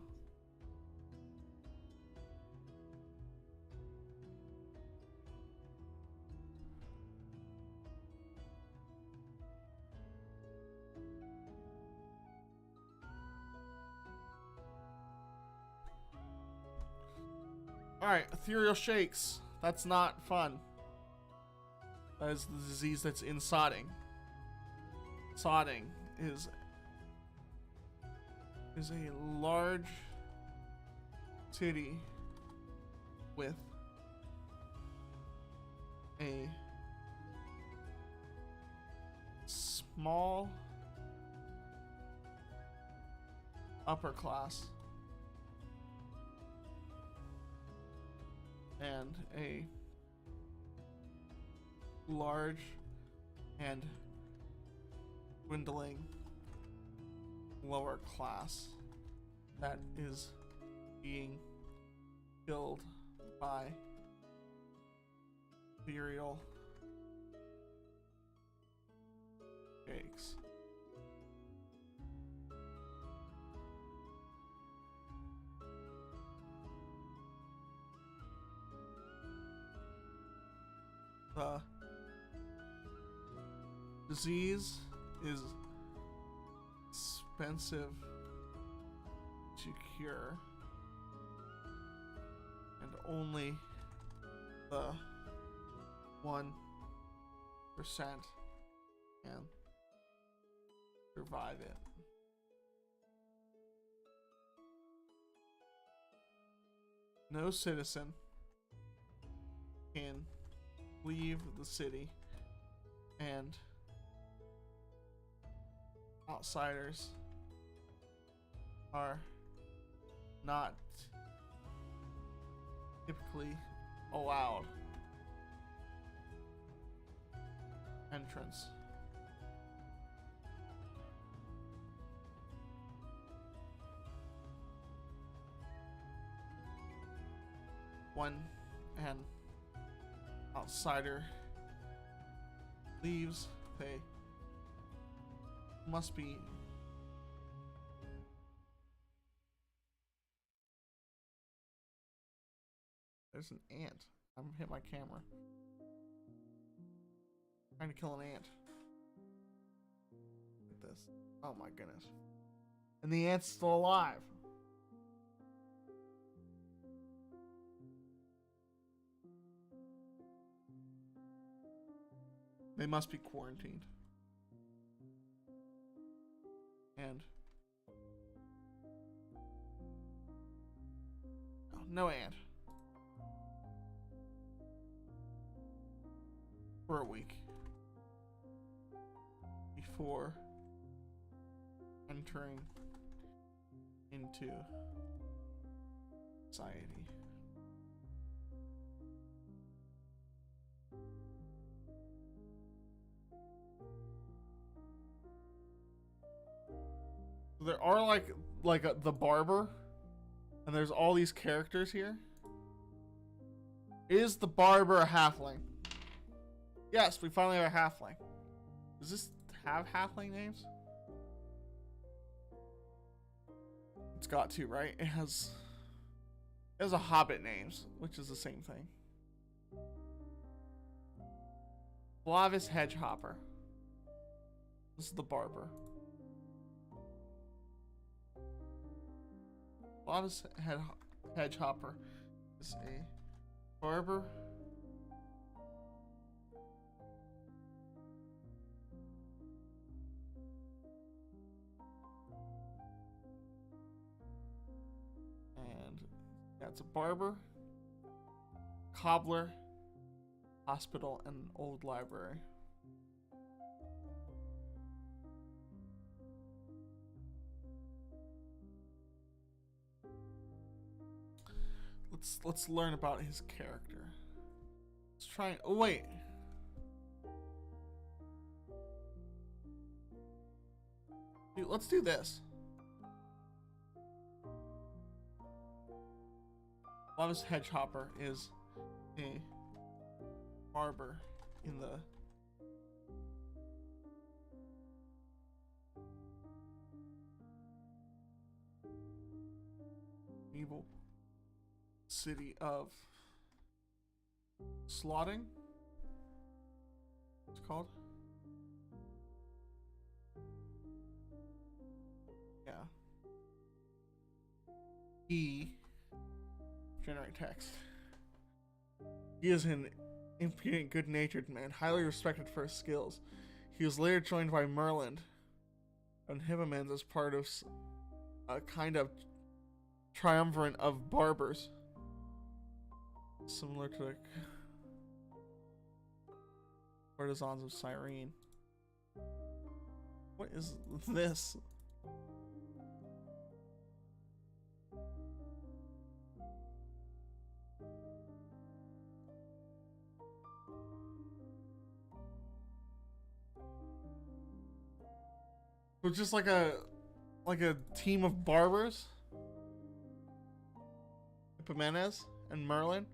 Alright, ethereal shakes. That's not fun. That is the disease that's in sodding. Sodding is a large city with a small upper class and a large and dwindling lower class that is being killed by ethereal shakes. The disease is expensive to cure, and only the 1% can survive it. No citizen can leave the city, and outsiders are not typically allowed entrance. When an outsider leaves, they must be there's an ant. I'm hit my camera. Trying to kill an ant. Look at this. Oh my goodness. And the ant's still alive. They must be quarantined. And oh, no ant. For a week. Before entering into society. There are the barber, and there's all these characters here. Is the barber a halfling? Yes, we finally have a halfling. Does this have halfling names? It's got to, right? It has a hobbit names, which is the same thing. Flavis Hedgehopper. This is the barber. Flavis Hedgehopper is a barber. And that's a barber, cobbler, hospital, and old library. Let's learn about his character. Let's try and, oh wait. Dude, let's do this. Flavis Hedgehopper is a barber in the evil city of Slotting. It's called. Yeah. Generate text. He is an impudent, good-natured man, highly respected for his skills. He was later joined by Merlin and Hippomans as part of a kind of triumvirate of barbers. Similar to the courtesans of Cyrene. What is this? It's just like a team of barbers. Hippomenes and Merlin.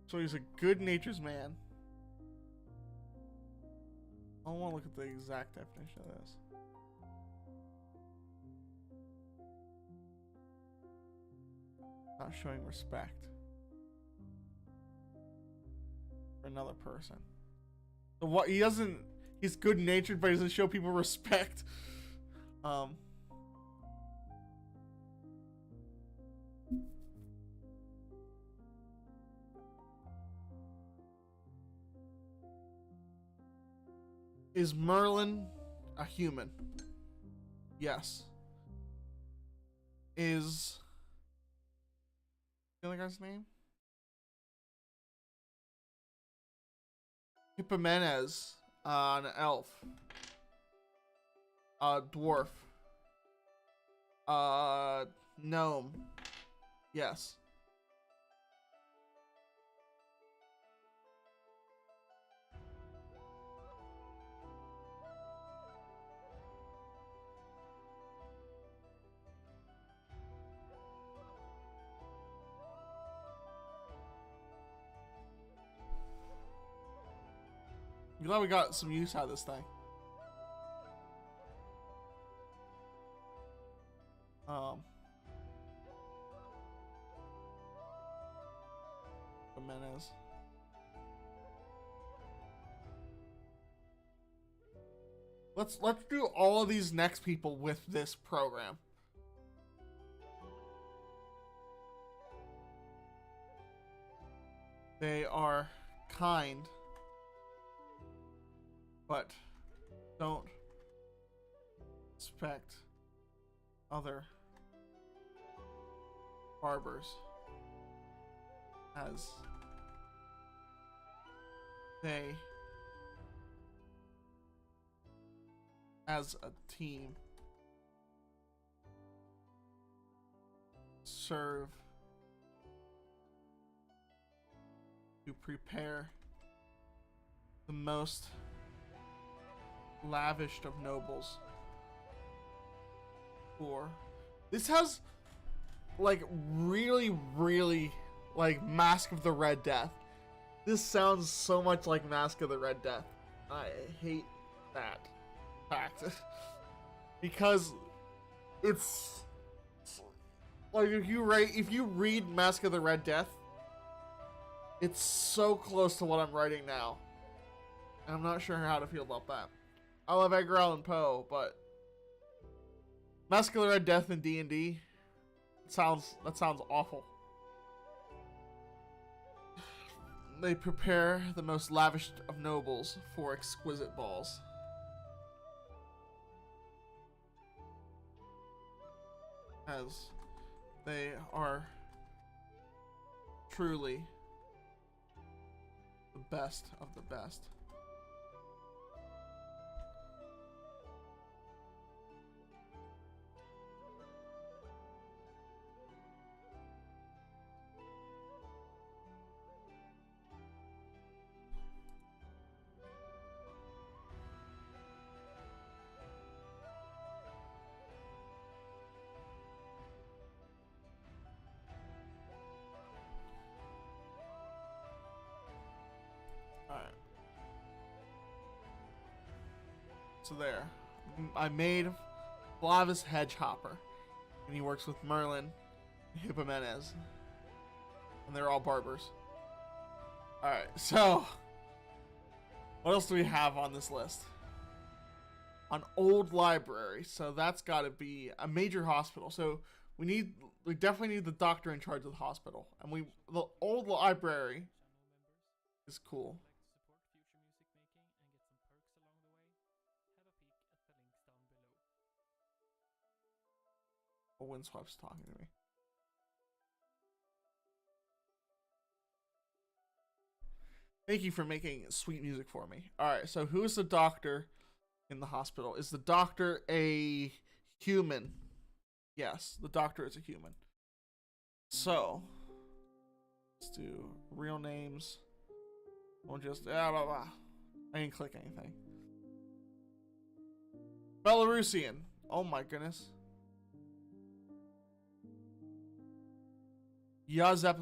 So he's a good-natured man. I want to look at the exact definition of this. Not showing respect for another person. So what he doesn't, he's good-natured, but he doesn't show people respect. Is Merlin a human? Yes. Is the other guy's name? Hippomenes, an elf. Dwarf. Gnome. Yes. I'm glad we got some use out of this thing. Jimenez. Let's do all of these next people with this program. They are kind, but don't respect other barbers as they, as a team, serve to prepare the most lavished of nobles for. This has like really like Mask of the Red Death. This sounds so much like Mask of the Red Death. I hate that fact. Because it's like if you read Mask of the Red Death, it's so close to what I'm writing now. And I'm not sure how to feel about that. I love Edgar Allan Poe, but Mask of the Red Death in D&D, that sounds awful. They prepare the most lavish of nobles for exquisite balls. As they are truly the best of the best. Alright. So there. I made Flavis Hedgehopper. And he works with Merlin and Hippomenes. And they're all barbers. Alright, so what else do we have on this list? An old library. So that's gotta be a major hospital. So we definitely need the doctor in charge of the hospital. And the old library is cool. Oh, Windsweep's talking to me. Thank you for making sweet music for me. Alright, so who is the doctor in the hospital? Is the doctor a human? Yes, the doctor is a human. So, let's do real names. We'll just, blah, blah, blah. I didn't click anything. Belarusian. Oh my goodness. Yazep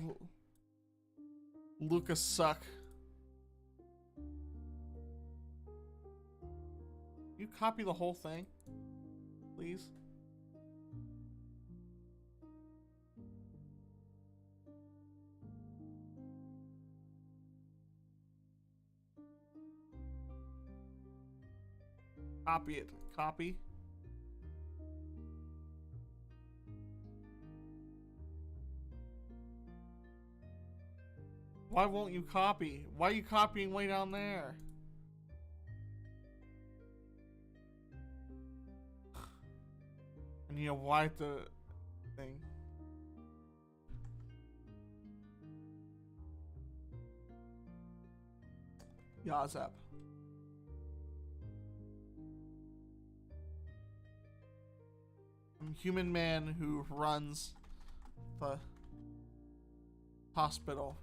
Lucas Suck. You copy the whole thing, please? Copy it. Copy. Why won't you copy? Why are you copying way down there? And you know why the thing? Yazep. I'm a human man who runs the hospital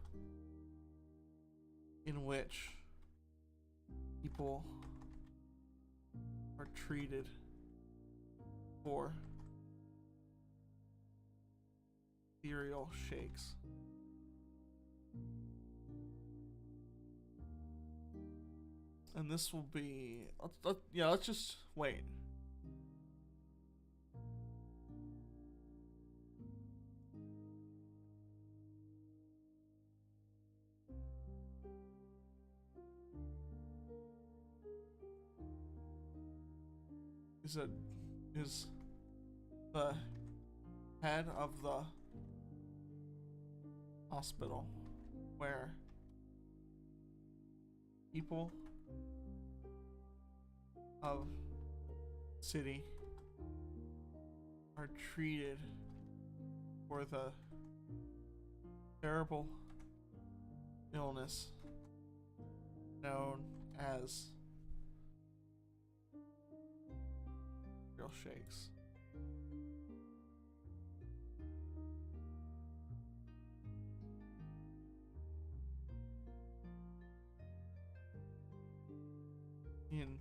in which people are treated for cereal shakes. And this will be, let's just wait. is the head of the hospital where people of city are treated for the terrible illness known as real shakes. In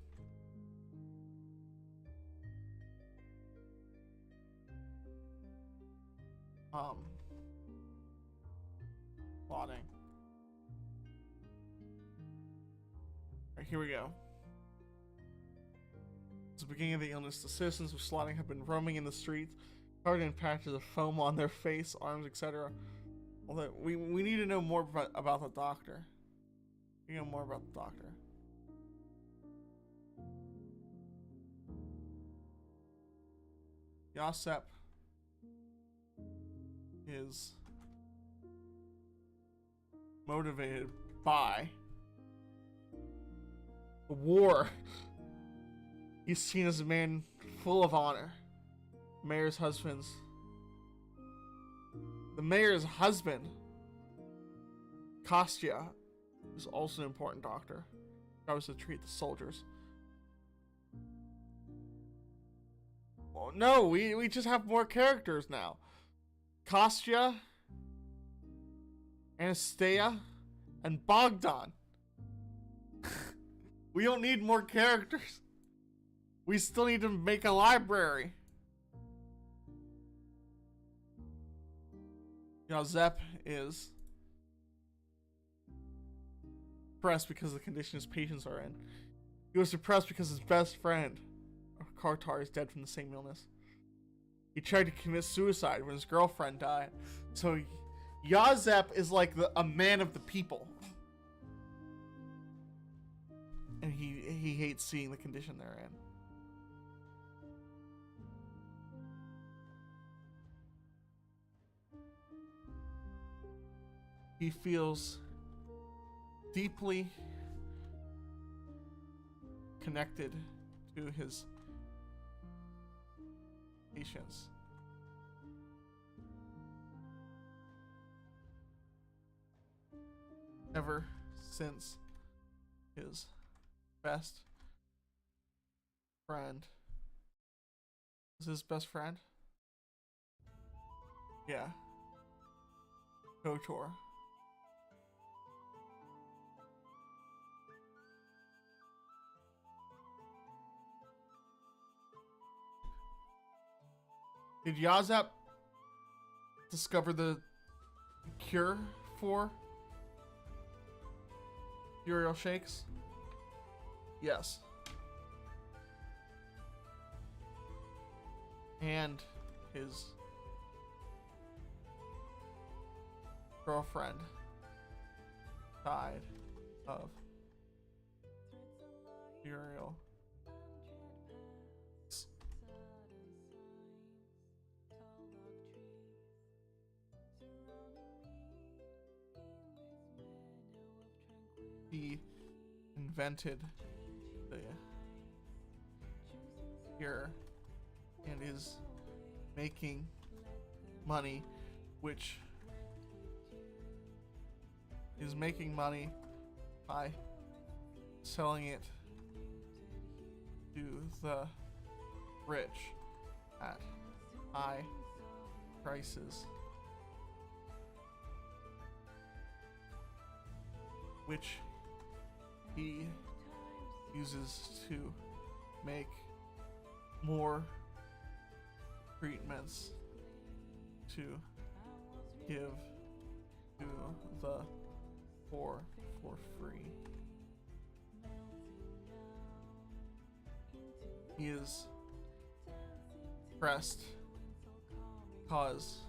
plotting. Alright, here we go. Since the beginning of the illness, the citizens of Slotting have been roaming in the streets, covered in patches of foam on their face, arms, etc. Although we need to know more about the doctor. We know more about the doctor. Yosep is motivated by the war. He's seen as a man full of honor. The mayor's husband, Kostya, is also an important doctor. That was to treat the soldiers. Oh, no, we just have more characters now. Kostya, Anastasia, and Bogdan. We don't need more characters. We still need to make a library. Yosep is depressed because of the condition his patients are in. He was depressed because his best friend, Kartar, is dead from the same illness. He tried to commit suicide when his girlfriend died. So Yosep is like a man of the people. And he hates seeing the condition they're in. He feels deeply connected to his patients. Ever since his best friend was his best friend? Yeah. Kotor. Did Yosep discover the cure for Uriel Shakes? Yes. And his girlfriend died of Uriel. He invented the cure and is making money, which is making money by selling it to the rich at high prices, which he uses to make more treatments to give to the poor for free. He is pressed because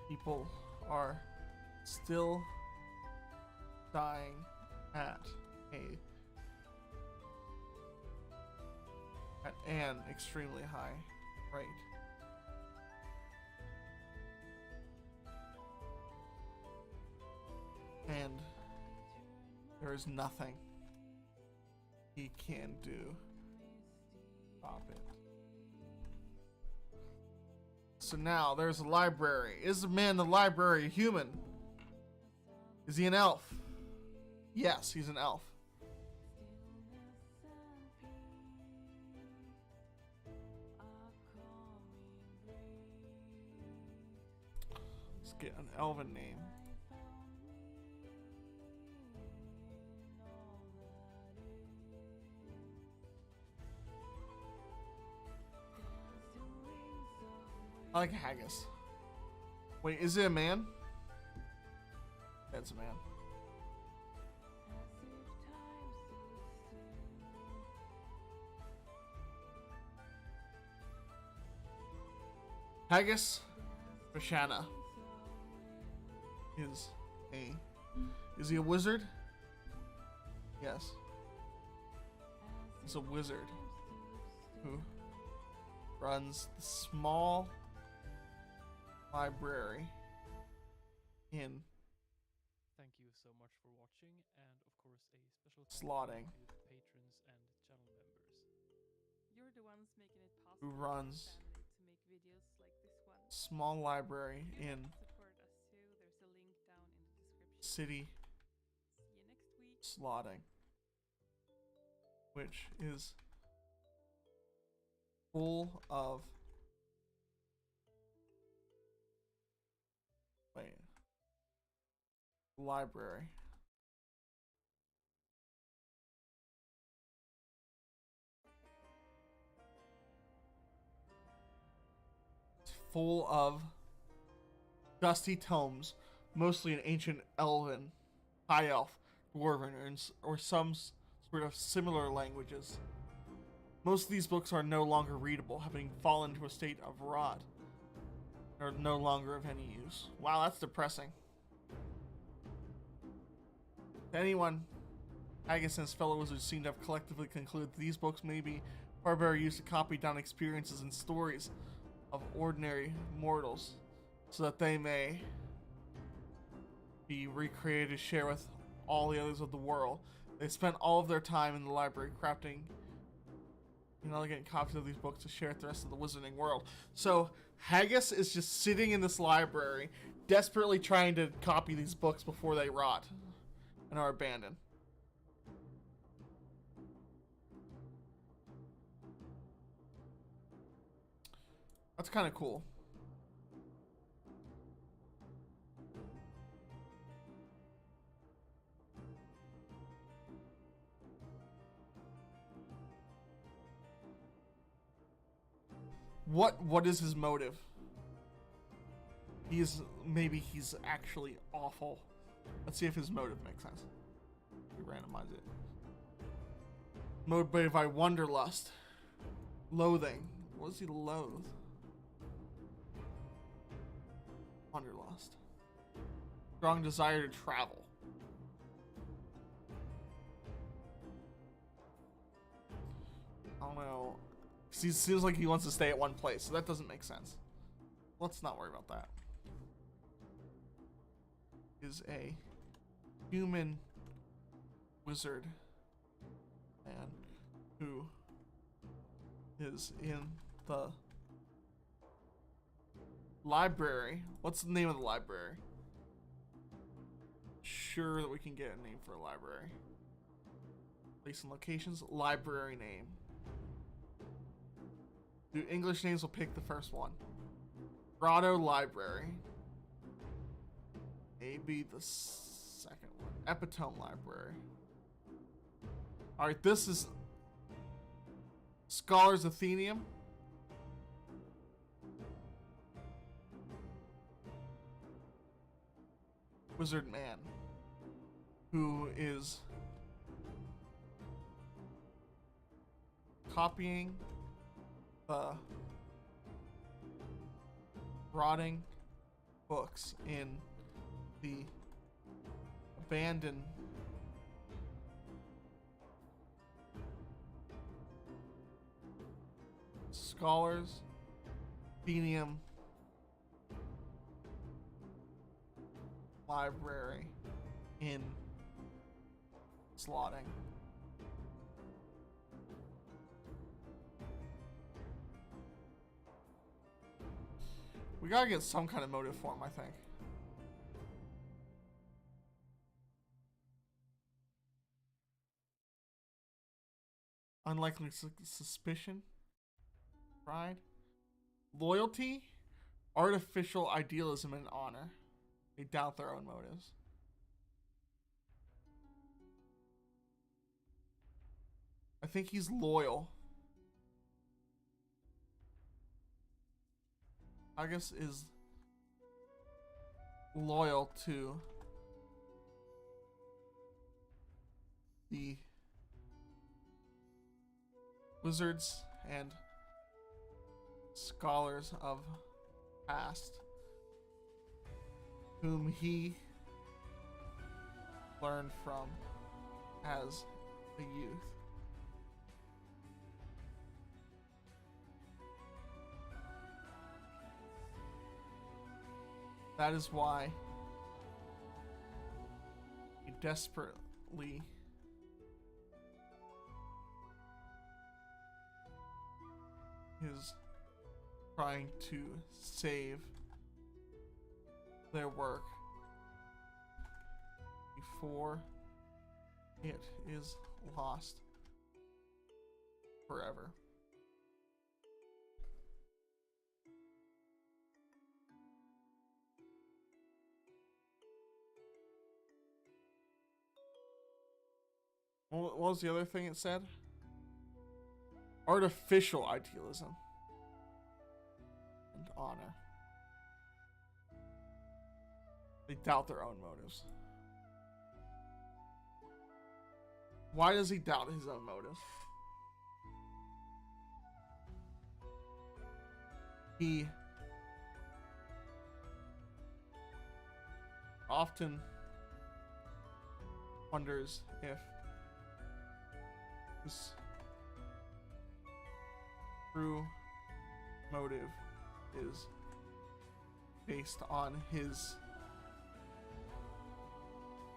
people are still dying at a at an extremely high rate. And there is nothing he can do to stop it. So now there's a library. Is the man in the library a human? Is he an elf? Yes, he's an elf. Let's get an elven name. I like Haggis. Wait, is it a man? That's a man. Haggis Bashana is he a wizard? Yes. He's a wizard who runs the small library in Thank you so much for watching, and of course a special Slotting. thank you to patrons and channel members. You're the ones making it possible Who for our runs family to make videos like this one. small library If you'd in like to support us too, there's a link down in the description. city See you next week. slotting, which is full of library. It's full of dusty tomes, mostly in ancient Elven, High Elf, Dwarven, or some sort of similar languages. Most of these books are no longer readable, having fallen to a state of rot. Are no longer of any use. Wow, that's depressing. Anyone, Haggis and his fellow wizards seem to have collectively concluded that these books may be far better used to copy down experiences and stories of ordinary mortals, so that they may be recreated to share with all the others of the world. They spent all of their time in the library crafting getting copies of these books to share with the rest of the wizarding world. So Haggis is just sitting in this library, desperately trying to copy these books before they rot and are abandoned. That's kind of cool. What is his motive? Maybe he's actually awful. Let's see if his motive makes sense. We randomize it. Motivated by wanderlust, loathing. What does he loathe? Wanderlust. Strong desire to travel. I don't know. He seems like he wants to stay at one place, so that doesn't make sense. Let's not worry about that. Is a human wizard man who is in the library. What's the name of the library? Sure that we can get a name for a library. Place and locations, library name. Do English names will pick the first one. Grotto Library. Maybe the second one. Epitome Library. Alright, this is Scholars Athenaeum. Wizard Man, who is copying the rotting books in the abandoned scholars, Athenium library in slotting. We gotta get some kind of motive for him, I think. Unlikely suspicion, pride, loyalty, artificial idealism, and honor. They doubt their own motives. I think he's loyal. Argus is loyal to the wizards and scholars of past whom he learned from as a youth. That is why he desperately is trying to save their work before it is lost forever. What was the other thing it said? Artificial idealism and honor. They doubt their own motives. Why does he doubt his own motives? He often wonders if his true motive is based on his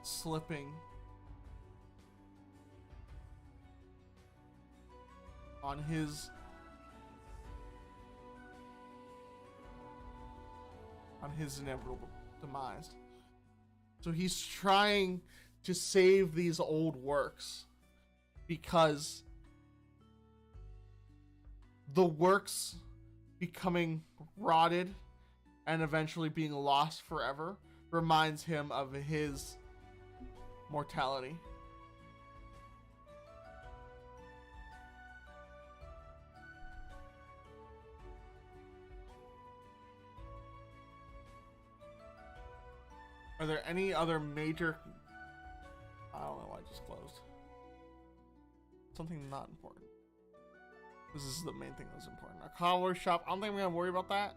slipping on his inevitable demise. So he's trying to save these old works because the works becoming rotted and eventually being lost forever reminds him of his mortality. Are there any other major... I don't know why I just closed. Something not important. This is the main thing that's important. A cobbler's shop. I don't think I'm gonna worry about that.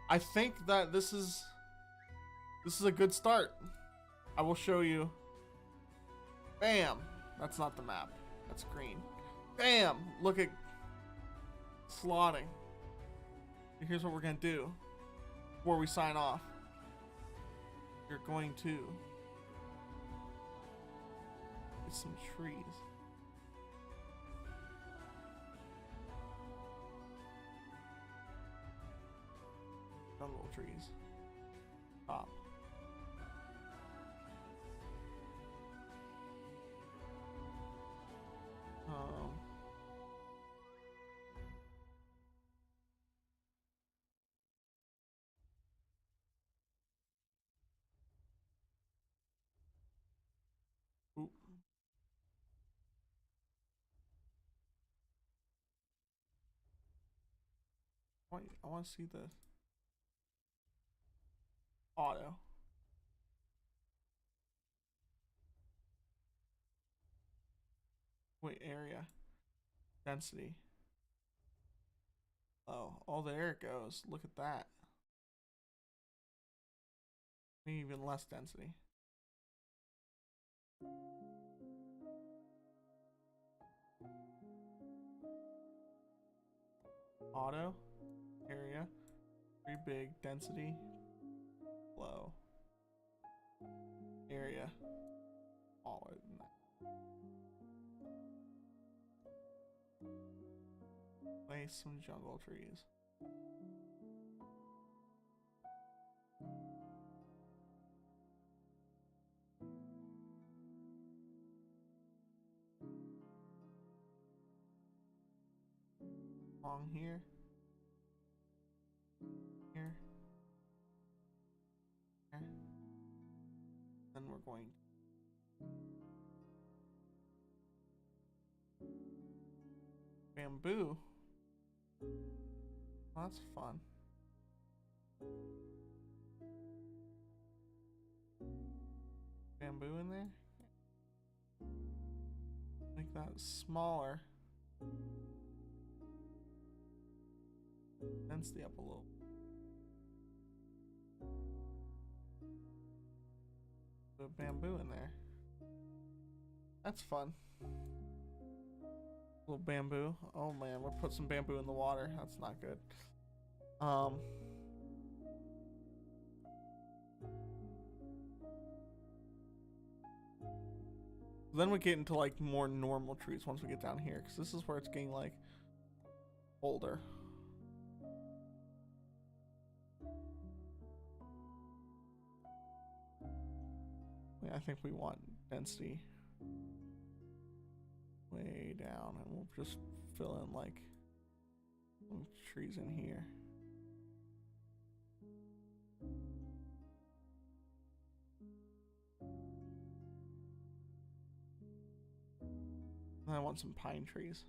I think that this is a good start. I will show you. Bam! That's not the map. That's green. Bam! Look at slotting. Here's what we're gonna do before we sign off. You're going to get some trees. Jungle trees. Top. Oop. I want to see the auto. Wait, area. Density. Oh, there it goes. Look at that. Even less density. Auto. Area. Pretty big. Density. Low. Area. Smaller than that. Place some jungle trees. Along here. Here. Here. Then we're going bamboo. That's fun. Bamboo in there. Make that smaller. Density up a little. Put bamboo in there. That's fun. Little bamboo. Oh man, we'll put some bamboo in the water. That's not good. Then we get into like more normal trees once we get down here, because this is where it's getting like older. I think we want density way down, and we'll just fill in like some trees in here. I want some pine trees.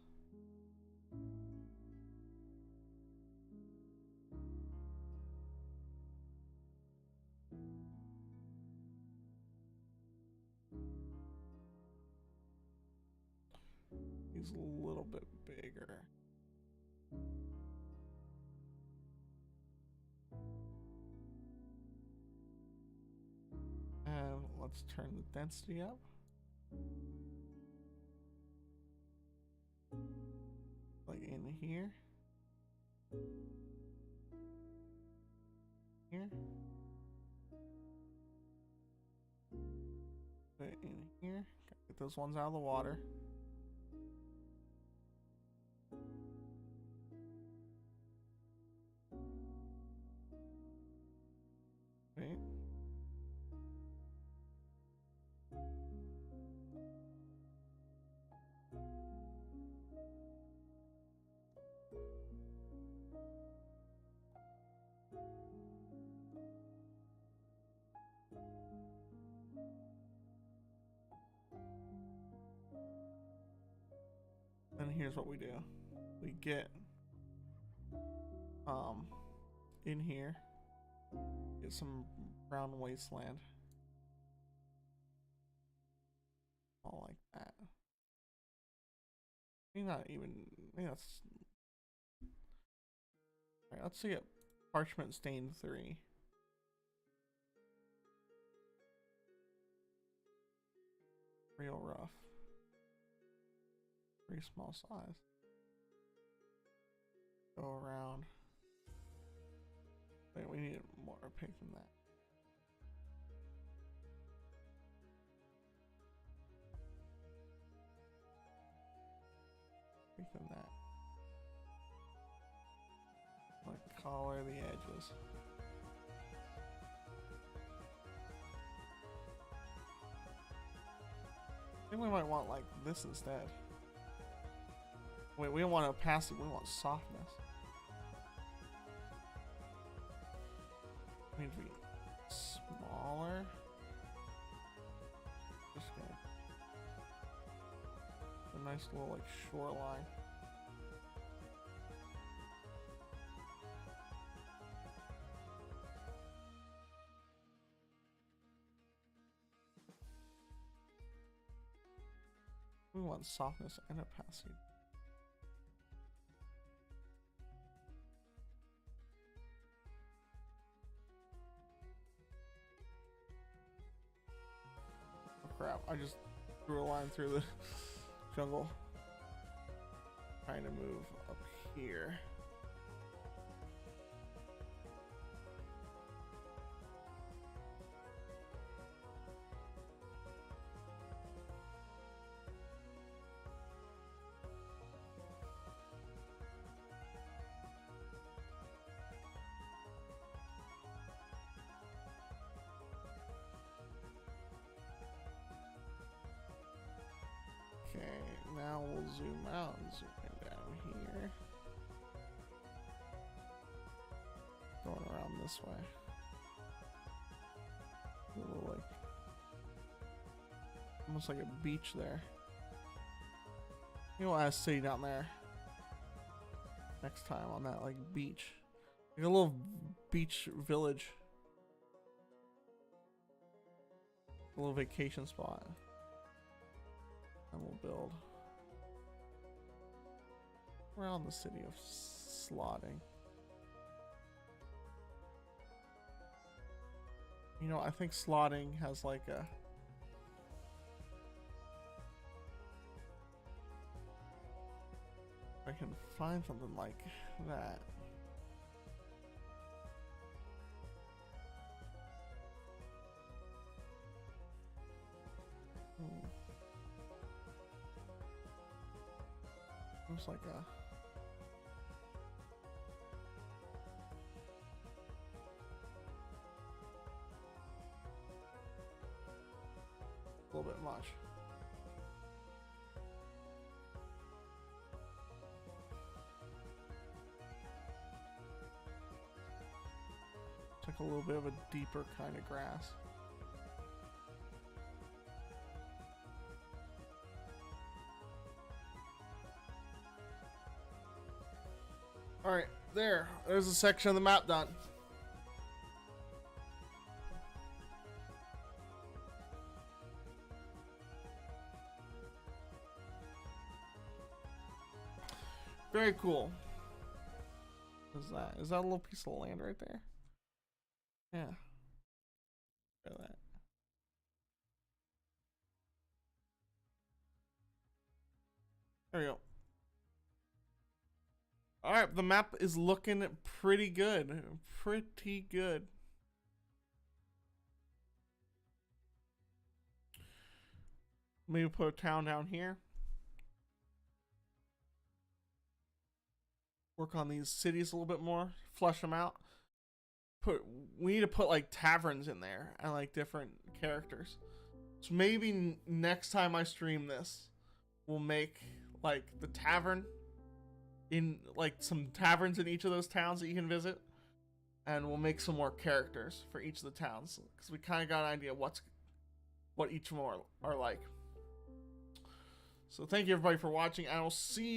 He's a little bit bigger. And let's turn the density up. Like in here. Here. Put it in here. Gotta get those ones out of the water. Right. And here's what we do. We get in here, get some brown wasteland. All like that. Maybe not even, maybe that's, all right, let's see it. Parchment stain 3. Real rough. Pretty small size. Go around. Wait, we need more opaque than that. Opaque than that. Like color the edges. I think we might want like this instead. Wait, we don't want opacity, we want softness. Need to be smaller. Just gonna a nice little like shoreline. We want softness and opacity. Crap, I just drew a line through the jungle. Trying to move up here. we'll zoom out and zoom in down here. Going around this way. A little like almost like a beach there. You know, I city down there next time on that like beach, like a little beach village, a little vacation spot. And we'll build around the city of Slotting. You know, I think Slotting has like a I can find something like that. Looks like a little bit much. It's like a little bit of a deeper kind of grass. Alright, there's a section of the map done. Very cool. What is that? Is that a little piece of land right there? Yeah. Look at that. There we go. Alright, the map is looking pretty good. Pretty good. Maybe put a town down here. Work on these cities a little bit more. Flesh them out. We need to put like taverns in there and like different characters. So maybe next time I stream this, we'll make like the tavern in like some taverns in each of those towns that you can visit, and we'll make some more characters for each of the towns because we kind of got an idea what each one are like. So thank you everybody for watching, and I'll see you